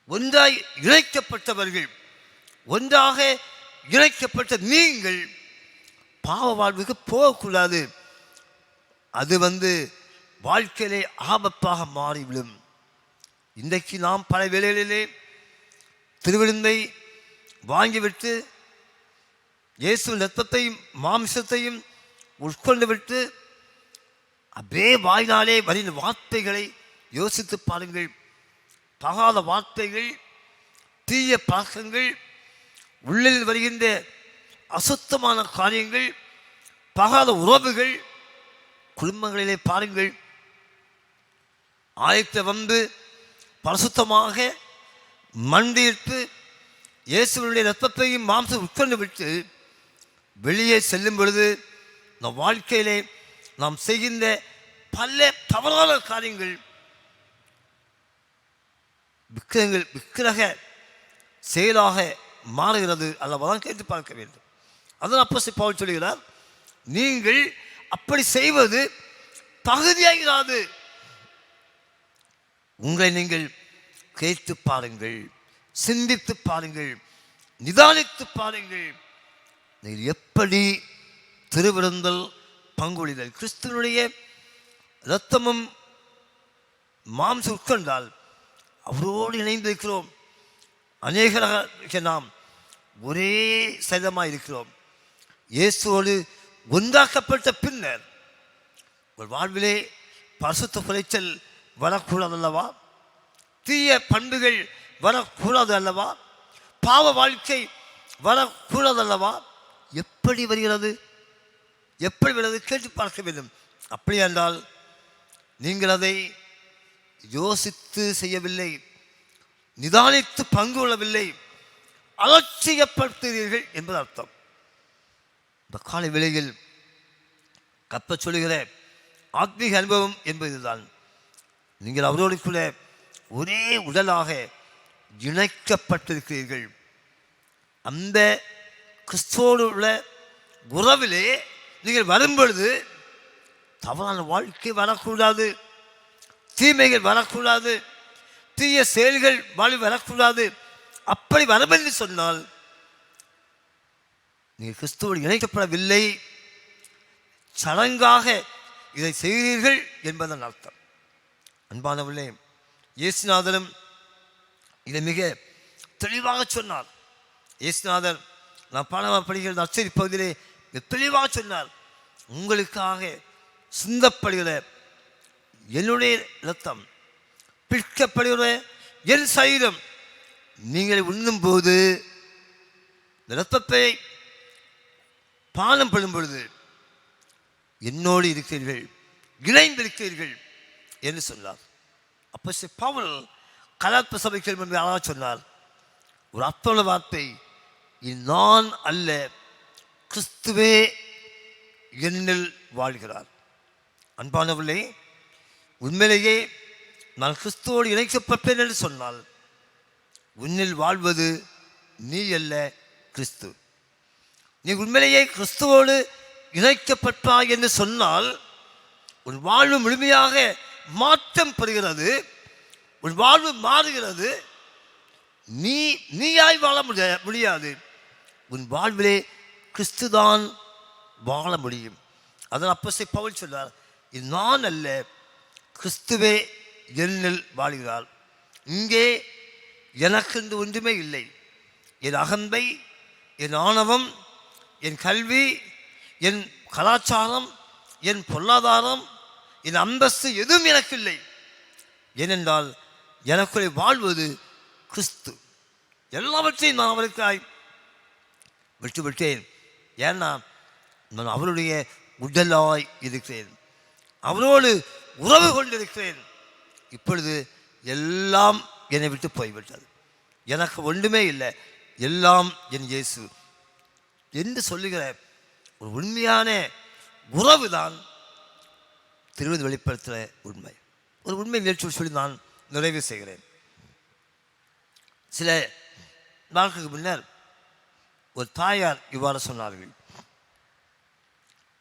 ஒன்றாய் இணைக்கப்பட்டவர்கள், ஒன்றாக இணைக்கப்பட்ட நீங்கள் பாவ வாழ்வுக்கு போகக்கூடாது. அது வாழ்க்கையிலே ஆபத்தாக மாறிவிடும். இன்றைக்கு நாம் பல வேளைகளிலே திருவிருந்தை வாங்கிவிட்டு இயேசுவின் இரத்தத்தையும் மாமிசத்தையும் உட்கொண்டு விட்டு அப்படியே வாயினாலே வருகிற வார்த்தைகளை யோசித்து பாருங்கள். தகாத வார்த்தைகள், தீய பழக்கங்கள், உள்ளில் வருகின்ற அசுத்தமான காரியங்கள், தகாத உறவுகள் குடும்பங்களிலே பாருங்கள். ஆயத்த பரிசுத்தமாக மண்டியிட்டு இயேசுவினுடைய இரத்தத்தையும் மாம்சம் உட்கொண்டு விட்டு வெளியே செல்லும் பொழுது நம் வாழ்க்கையிலே நாம் செய்கின்ற பல தவறான காரியங்கள் விக்கிரக செயலாக மாறுகிறது. அல்லவதான் கேட்டு பார்க்க வேண்டும். அதான் அப்போஸ்தலன் பவுல் சொல்கிறார், நீங்கள் அப்படி செய்வது தகுதியாகிறது. உங்களை நீங்கள் கேட்டு பாருங்கள், சிந்தித்து பாருங்கள், நிதானித்து பாருங்கள். நீங்கள் எப்படி திருவிருந்தல் பங்குளிதல், கிறிஸ்துவனுடைய இரத்தமும் மாம்சம் உட்கொண்டால் அவரோடு இணைந்திருக்கிறோம். அநேகராக நாம் ஒரே சரீரமாக இருக்கிறோம். இயேசுவோடு ஒன்றாக்கப்பட்ட பின்னர் ஒரு வாழ்விலே பரிசுத்த குறைச்சல் வரக்கூடாது அல்லவா? தீய பண்புகள் வரக்கூடாது அல்லவா? பாவ வாழ்க்கை வரக்கூடாது அல்லவா? எப்படி வருகிறது? எப்படி வருகிறது? கேட்டு பார்க்க வேண்டும். அப்படி என்றால் நீங்கள் அதை யோசித்து செய்யவில்லை, நிதானித்து பங்கு கொள்ளவில்லை, அலட்சியப்படுத்துகிறீர்கள் என்பது அர்த்தம். இந்த காலை வேளையில் கப்ப சொல்லுகிற ஆத்மீக அனுபவம் என்பதுதான், நீங்கள் அவரோடு கூட ஒரே உடலாக இணைக்கப்பட்டிருக்கிறீர்கள். அந்த கிறிஸ்துவோடு உள்ள உறவிலே நீங்கள் வரும்பொழுது தவறான வாழ்க்கை வரக்கூடாது, தீமைகள் வரக்கூடாது, தீய செயல்கள் வரக்கூடாது. அப்படி வரும் என்று சொன்னால் நீங்கள் கிறிஸ்துவோடு இணைக்கப்படவில்லை, சடங்காக இதை செய்கிறீர்கள் என்பதன் அர்த்தம். அன்பானவர்களே, இயேசுநாதரும் இதை மிக தெளிவாக சொன்னார். இயேசுநாதர் நான் பாடமாக படிக்கிற நற்செய்தி பகுதியிலே தெளிவாக சொன்னார், உங்களுக்காக சிந்தப்படுகிற என்னுடைய இரத்தம், பிற்கப்படுகிற என் சரீரம் நீங்கள் உண்ணும் போது, இந்த இரத்தத்தை பானம் படும் பொழுது என்னோடு இருக்கிறீர்கள், இணைந்திருக்கிறீர்கள் என்று சொன்னார். அப்போ பவுல் கலாத்ம சபைக்கு அழகாக சொன்னார், ஒரு அர்த்தமுள்ள வார்த்தை, நான் அல்ல கிறிஸ்துவே என்னில் வாழ்கிறார். அன்பானவர்களே, உண்மையிலேயே நான் கிறிஸ்துவோடு இணைக்கப்பட்டேன் என்று சொன்னால் உன்னில் வாழ்வது நீ அல்ல, கிறிஸ்து. நீ உண்மையிலேயே கிறிஸ்துவோடு இணைக்கப்பட்டாய் என்று சொன்னால் உன் வாழ்வு முழுமையாக மாற்றம் பெறுகிறது, உன் வாழ்வு மாறுகிறது. நீயாய் வாழ முடியாது, உன் வாழ்விலே கிறிஸ்துதான் வாழ முடியும். அதனால் அப்போஸ்தலன் பவுல் சொன்னார், இது நான் அல்ல கிறிஸ்துவே என்னில் வாழ்கிறார். இங்கே எனக்கு ஒன்றுமே இல்லை. என் அகந்தை, என் ஆணவம், என் கல்வி, என் கலாச்சாரம், என் பொருளாதாரம், என் அந்தஸ்து எதுவும் எனக்கு இல்லை. ஏனென்றால் எனக்குள்ளே வாழ்வது கிறிஸ்து. எல்லாவற்றையும் நான் அவருக்காய் விட்டுவிட்டேன். ஏன்னா நான் அவருடைய உடலாய் இருக்கிறேன், அவரோடு உறவு கொண்டிருக்கிறேன். இப்பொழுது எல்லாம் என்னை விட்டு போய்விட்டது, எனக்கு ஒன்றுமே இல்லை, எல்லாம் என் இயேசு என்று சொல்லுகிற ஒரு உண்மையான உறவு தான் திருவிழா வெளிப்படுத்துகிற உண்மை. ஒரு உண்மை நிகழ்ச்சி சொல்லி நான் நிறைவு செய்கிறேன். சில நாட்களுக்கு முன்னர் ஒரு தாயார் இவ்வாறு சொன்னார்கள்,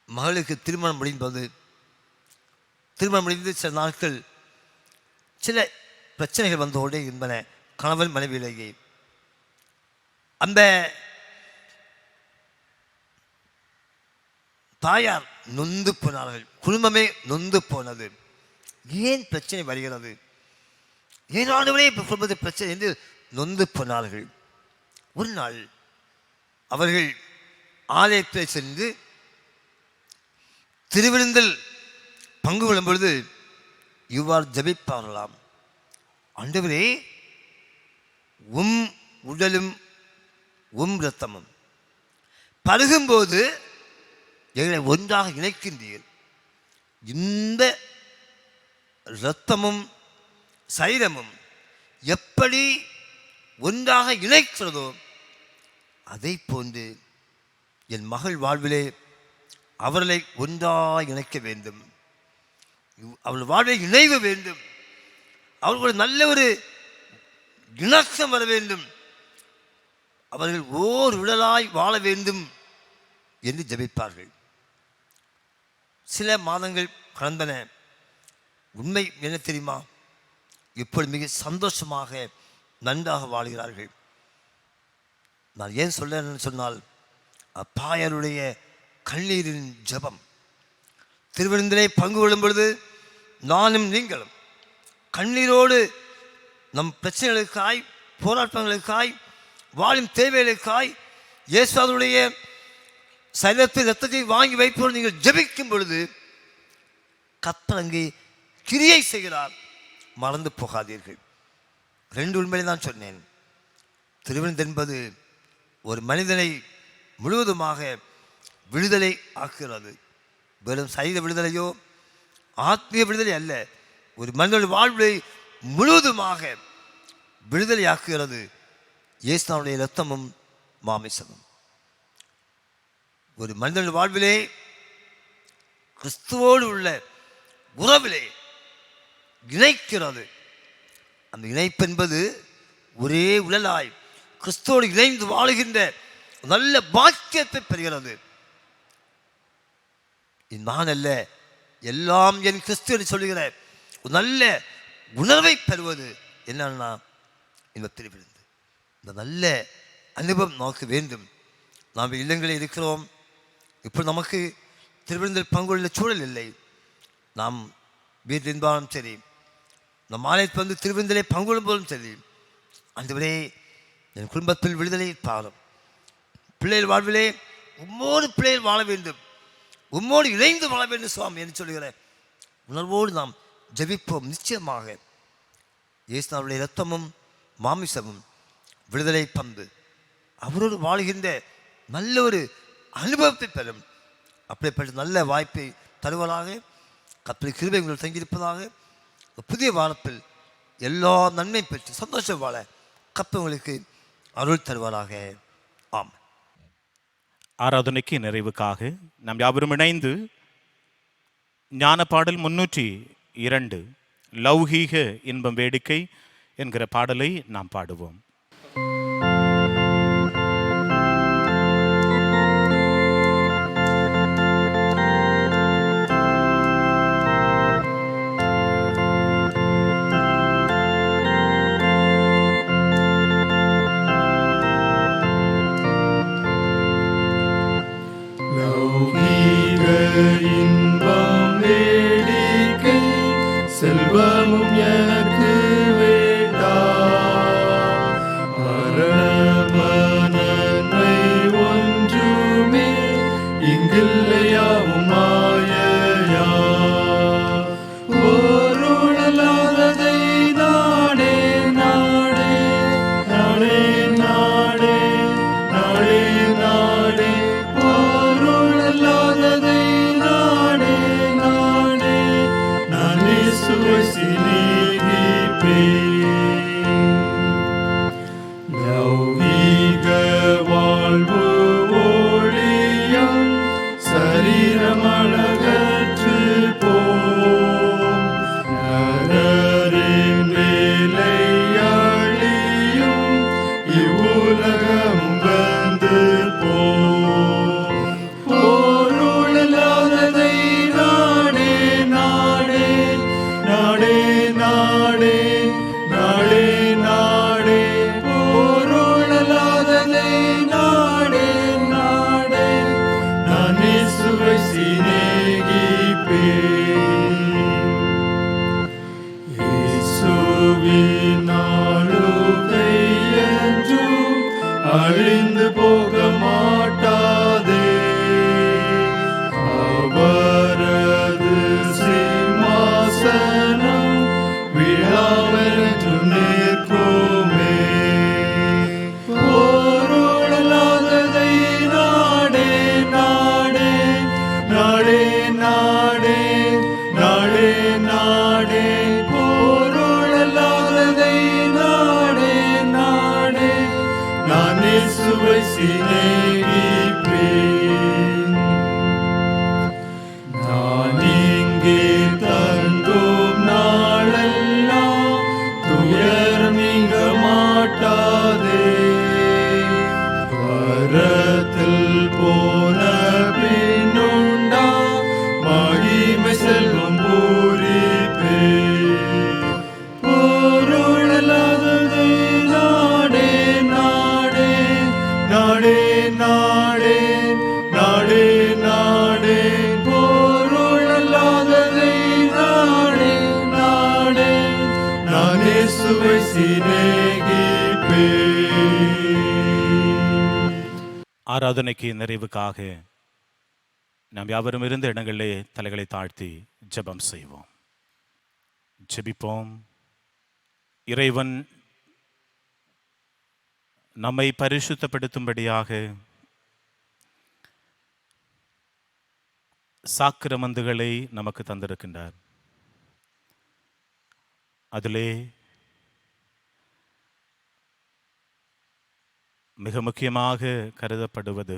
மகளுக்கு திருமணம் முடிந்து சில நாட்கள் சில பிரச்சனைகள் வந்தோடே என்பன கணவன் மனைவியிலேயே. அந்த தாயார் நொந்து போனார்கள், குடும்பமே நொந்து போனது. ஏன் பிரச்சனை வருகிறது, ஏனாலுமே குடும்பத்தை பிரச்சனை என்று நொந்து போனார்கள். ஒரு நாள் அவர்கள் ஆலயத்தில் சென்று திருவிருந்தில் பங்கு கொள்ளும் பொழுது இவ்வாறு ஜபிப்பார்களாம், ஆண்டவரே, உடலும் இரத்தமும் பருகும்போது எங்களை ஒன்றாக இணைக்கின்றீர்கள். இந்த இரத்தமும் சரீரமும் எப்படி ஒன்றாக இணைக்கிறதோ அதை போன்று என் மகள் வாழ்விலே அவர்களை ஒன்றாக இணைக்க வேண்டும், அவள் வாழ்வை இணைவு வேண்டும், அவர்களுடைய நல்ல ஒரு இணக்கம் வர வேண்டும், அவர்கள் ஓர் உடலாய் வாழ வேண்டும் என்று ஜெபிப்பார்கள். சில மாதங்கள் கடந்தன. உண்மை என்ன தெரியுமா, இப்பொழுது மிக சந்தோஷமாக நன்றாக வாழ்கிறார்கள். நான் ஏன் சொல்றேன்னு சொன்னால், அப்பாயருடைய கண்ணீரின் ஜெபம். திருவிருந்திலே பங்கு கொள்ளும் பொழுது நானும் நீங்களும் கண்ணீரோடு நம் பிரச்சனைகளுக்காய், போராட்டங்களுக்காய், வாழும் தேவைகளுக்காய் இயேசுடைய சரீரத்தில் இரத்தத்தை வாங்கி வைப்போடு நீங்கள் ஜெபிக்கும் பொழுது கர்த்தர் அங்கே கிரியை செய்கிறார். மறந்து போகாதீர்கள். 2 உண்மையை தான் சொன்னேன். திருவிருந்து என்பது ஒரு மனிதனை முழுவதுமாக விடுதலை ஆக்குகிறது. வெறும் சரீர விடுதலையோ ஆத்மீய விடுதலை அல்ல, ஒரு மனிதனுடைய வாழ்வை முழுவதுமாக விடுதலை ஆக்குகிறது இயேசுடைய இரத்தமும் மாமிசமும். ஒரு மனிதனுடைய வாழ்விலே கிறிஸ்துவோடு உள்ள உறவிலே இணைக்கிறது. அந்த இணைப்பு என்பது ஒரே உடலாய் கிறிஸ்துவோடு இணைந்து வாழுகின்ற நல்ல பாக்கியத்தை பெறுகிறது. நான் அல்ல, எல்லாம் என் கிறிஸ்து என்று சொல்லுகிற ஒரு நல்ல உணர்வை பெறுவது என்னன்னா இந்த திருவிருந்து. இந்த நல்ல அனுபவம் நமக்கு வேண்டும். நாம் இல்லங்களில் இருக்கிறோம், இப்போ நமக்கு திருவிருந்தில் பங்குள்ள சூழல் இல்லை. நாம் வீட்டில் இருந்தாலும் சரி, நம் ஆலயத்தில் வந்து திருவிருந்திலே பங்குள்ளும் போதும் சரி, ஆண்டவரே என் குடும்பத்தில் விடுதலை பாரும், பிள்ளைகள் வாழ்விலே உம்மோடு பிள்ளைகள் வாழ வேண்டும், உம்மோடு இணைந்து வாழ வேண்டும் சுவாமி என்று சொல்லுகிற உணர்வோடு நாம் ஜெபிப்போம். நிச்சயமாக இயேசுவுடைய இரத்தமும் மாமிசமும் விடுதலை பந்து அவரோடு வாழ்கின்ற நல்ல ஒரு அனுபவத்தை பெறும். அப்படிப்பட்ட நல்ல வாய்ப்பை தருவதாக கர்த்தருடைய கிருபை உங்கள் தங்கியிருப்பதாக. புதிய வாரத்தில் எல்லா நன்மை பெற்று சந்தோஷம் வாழ கர்த்தர் உங்களுக்கு அருள் தருவதாக. ஆம். ஆராதனைக்கு நிறைவுக்காக நாம் யாவரும் இணைந்து ஞான பாடல் 302 லௌகீக இன்பம் வேடிக்கை என்கிற பாடலை நாம் பாடுவோம். லௌகீக இன்பம் வேடிக்கை செல்வமும் எனக்கு வேண்டாம், பரம நன்மை ஒன்றுமே இங்கில்லையாவும் மாயையா. பொருளல்லாததை நாடே நாடே நாடே நாடே நாடே நாடே, பொருளல்லாததை நாடே நாடே, நான் இயேசுவை சிநேகிப்பேன். லௌகீக வாழ்வு ஒழியும், சரீரமழகற்று போம், நரரின் வேலை அழியும், இவ்வுலகம் வந்து போம். பொருளல்லாததை நாடே நாடே நாடே நாடே நாடே நாடே, பொருளல்லாததை நாடே நாடே, நான் இயேசுவை சிநேகிப்பேன். இயேசுவின் ஆளுகை என்றும் அழிந்து போக மாட்டாதே, அவரது சிம்மாசனம் விழாவென்றும் நிற்குமே. பொருளல்லாததை நாடே நாடே நாடே நாடே நாடே நாடே, பொருளல்லாததை நாடே நாடே, நான் இயேசுவை சிநேகிப்பேன். நான் இங்கே தங்கும் நாளெல்லாம் துயரம் நீங்க மாட்டாதே, பரத்தில் போன பின்னுண்டா மகிமை செல்வம் பூரிப்பே. பொருளல்லாததை நாடே நாடே நாடே நாடே நாடே நாடே, பொருளல்லாததை நாடே நாடே, நான் இயேசுவை சிநேகிப்பேன். ஆராதனைக்கு நிறைவுக்காக நாம் யாவரும் இருந்த இடங்களிலே தலைகளை தாழ்த்தி ஜெபம் செய்வோம். ஜெபிப்போம். இறைவன் நம்மை பரிசுத்தப்படுத்தும்படியாக சாக்கிரமந்துகளை நமக்கு தந்திருக்கின்றார். அதிலே மிக முக்கியமாக கருதப்படுவது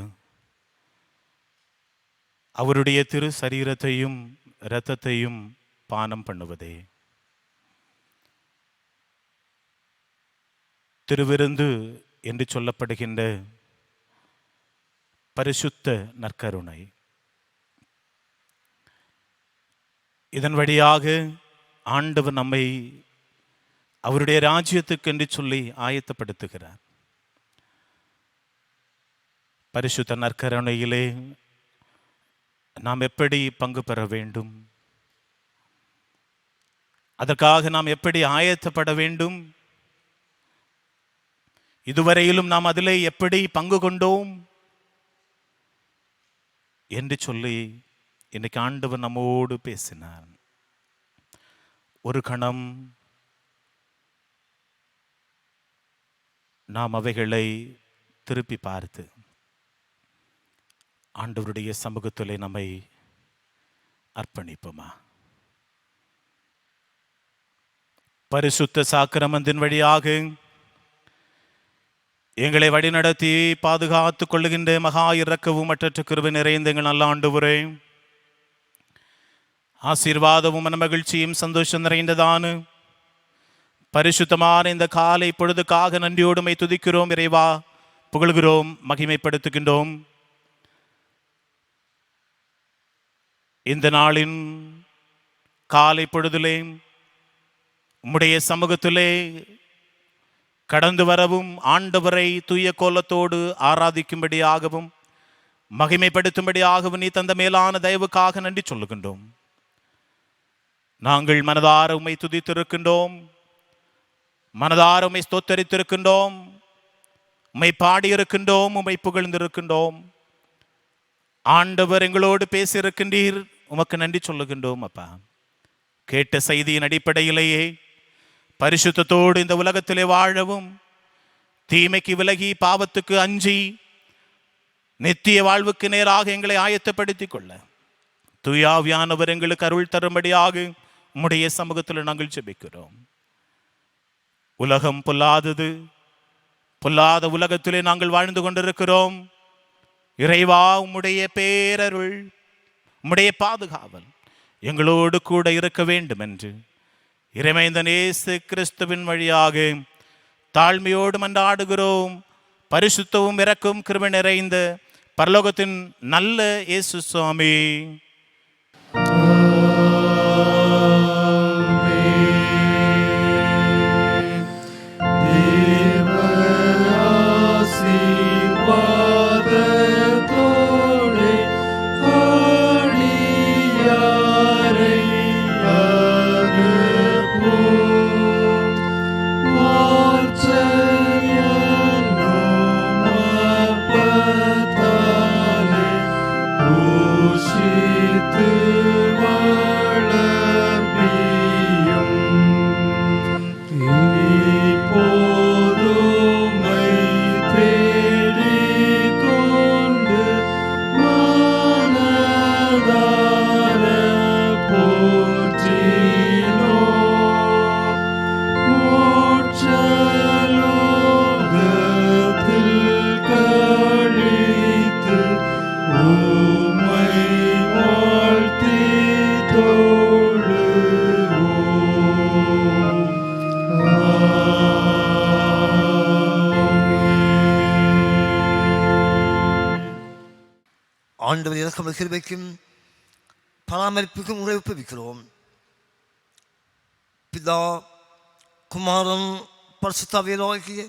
அவருடைய திரு சரீரத்தையும் இரத்தத்தையும் பானம் பண்ணுவதே. திருவிருந்து என்று சொல்லப்படுகின்ற பரிசுத்த நற்கருணை, இதன் வழியாக ஆண்டவர் நம்மை அவருடைய ராஜ்யத்துக்கு என்று சொல்லி ஆயத்தப்படுத்துகிறார். பரிசுத்த நற்கருணையிலே நாம் எப்படி பங்கு பெற வேண்டும், அதற்காக நாம் எப்படி ஆயத்தப்பட வேண்டும், இதுவரையிலும் நாம் அதிலே எப்படி பங்கு கொண்டோம் என்று சொல்லி இன்னைக்கு ஆண்டவர் நம்மோடு பேசினார். ஒரு கணம் நாம் அவைகளை திருப்பி பார்த்து ஆண்டவருடைய சமூகத்திலே நம்மை அர்ப்பணிப்போமா? பரிசுத்த சாக்கிரமத்தின் வழியாக எங்களை வழிநடத்தி பாதுகாத்துக் கொள்ளுகின்ற மகா இரக்கവും மற்றற்ற கிருபை நிறைந்த எங்கள் நல்ல ஆண்டவரே, ஆசீர்வாதமும் மனமகிழ்ச்சியும் சந்தோஷம் நிறைந்ததான பரிசுத்தமான இந்த காலை பொழுதுக்காக நன்றியோடுமை துதிக்கிறோம். இறைவா, புகழ்கிறோம், மகிமைப்படுத்துகின்றோம். இந்த நாளின் காலை பொழுதிலே உம்முடைய சமூகத்திலே கடந்து வரவும் ஆண்டவரை தூய கோலத்தோடு ஆராதிக்கும்படியாகவும் மகிமைப்படுத்தும்படியாகவும் நீ தந்த மேலான தயவுக்காக நன்றி சொல்லுகின்றோம். நாங்கள் மனதார உம்மை துதித்திருக்கின்றோம், மனதார உம்மை ஸ்தோத்தரித்திருக்கின்றோம், உம்மை பாடியிருக்கின்றோம், உம்மை புகழ்ந்திருக்கின்றோம். ஆண்டவர் எங்களோடு பேசியிருக்கின்றீர், உமக்கு நன்றி சொல்லுகின்றோம். அப்பா, கேட்ட செய்தியின் அடிப்படையிலேயே பரிசுத்தத்தோடு இந்த உலகத்திலே வாழவும், தீமைக்கு விலகி பாவத்துக்கு அஞ்சி நித்திய வாழ்வுக்கு நேராக எங்களை ஆயத்தப்படுத்திக் கொள்ள தூயாவியானவர் எங்களுக்கு அருள் தரும்படியாக உம்முடைய சமூகத்தில் நாங்கள் ஜெபிக்கிறோம். உலகம் பொல்லாதது, பொல்லாத உலகத்திலே நாங்கள் வாழ்ந்து கொண்டிருக்கிறோம். இறைவா, உம்முடைய பேரருள், உம்முடைய பாதுகாவல் எங்களோடு கூட இருக்க வேண்டும் என்று இறைமைந்தன் இயேசு கிறிஸ்துவின் வழியாக தாழ்மையோடு மன்றாடுகிறோம். பரிசுத்தவும் இரக்கும் கிருபை நிறைந்த பரலோகத்தின் நல்ல இயேசு சுவாமி. ஆண்டவர் இறக்கம் கிருபைக்கும் பராமரிப்புக்கும் உங்களை ஒப்புவிக்கிறோம். பிதா, குமாரன், பரிசுத்த ஆவியாகிய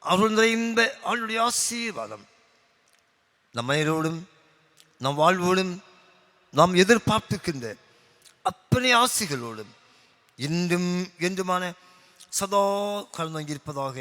அருள் நிறைந்த ஆண்டுடைய ஆசீர்வாதம் நம் அனைவரோடும் நம் வாழ்வோடும் நாம் எதிர்பார்த்துக்கின்ற அத்தனை ஆசைகளோடும் இன்றும் என்றுமான சதா கலந்து இருப்பதாக.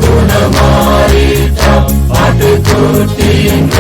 குணமாறிட்ட ஆட்டுக்குட்டியின்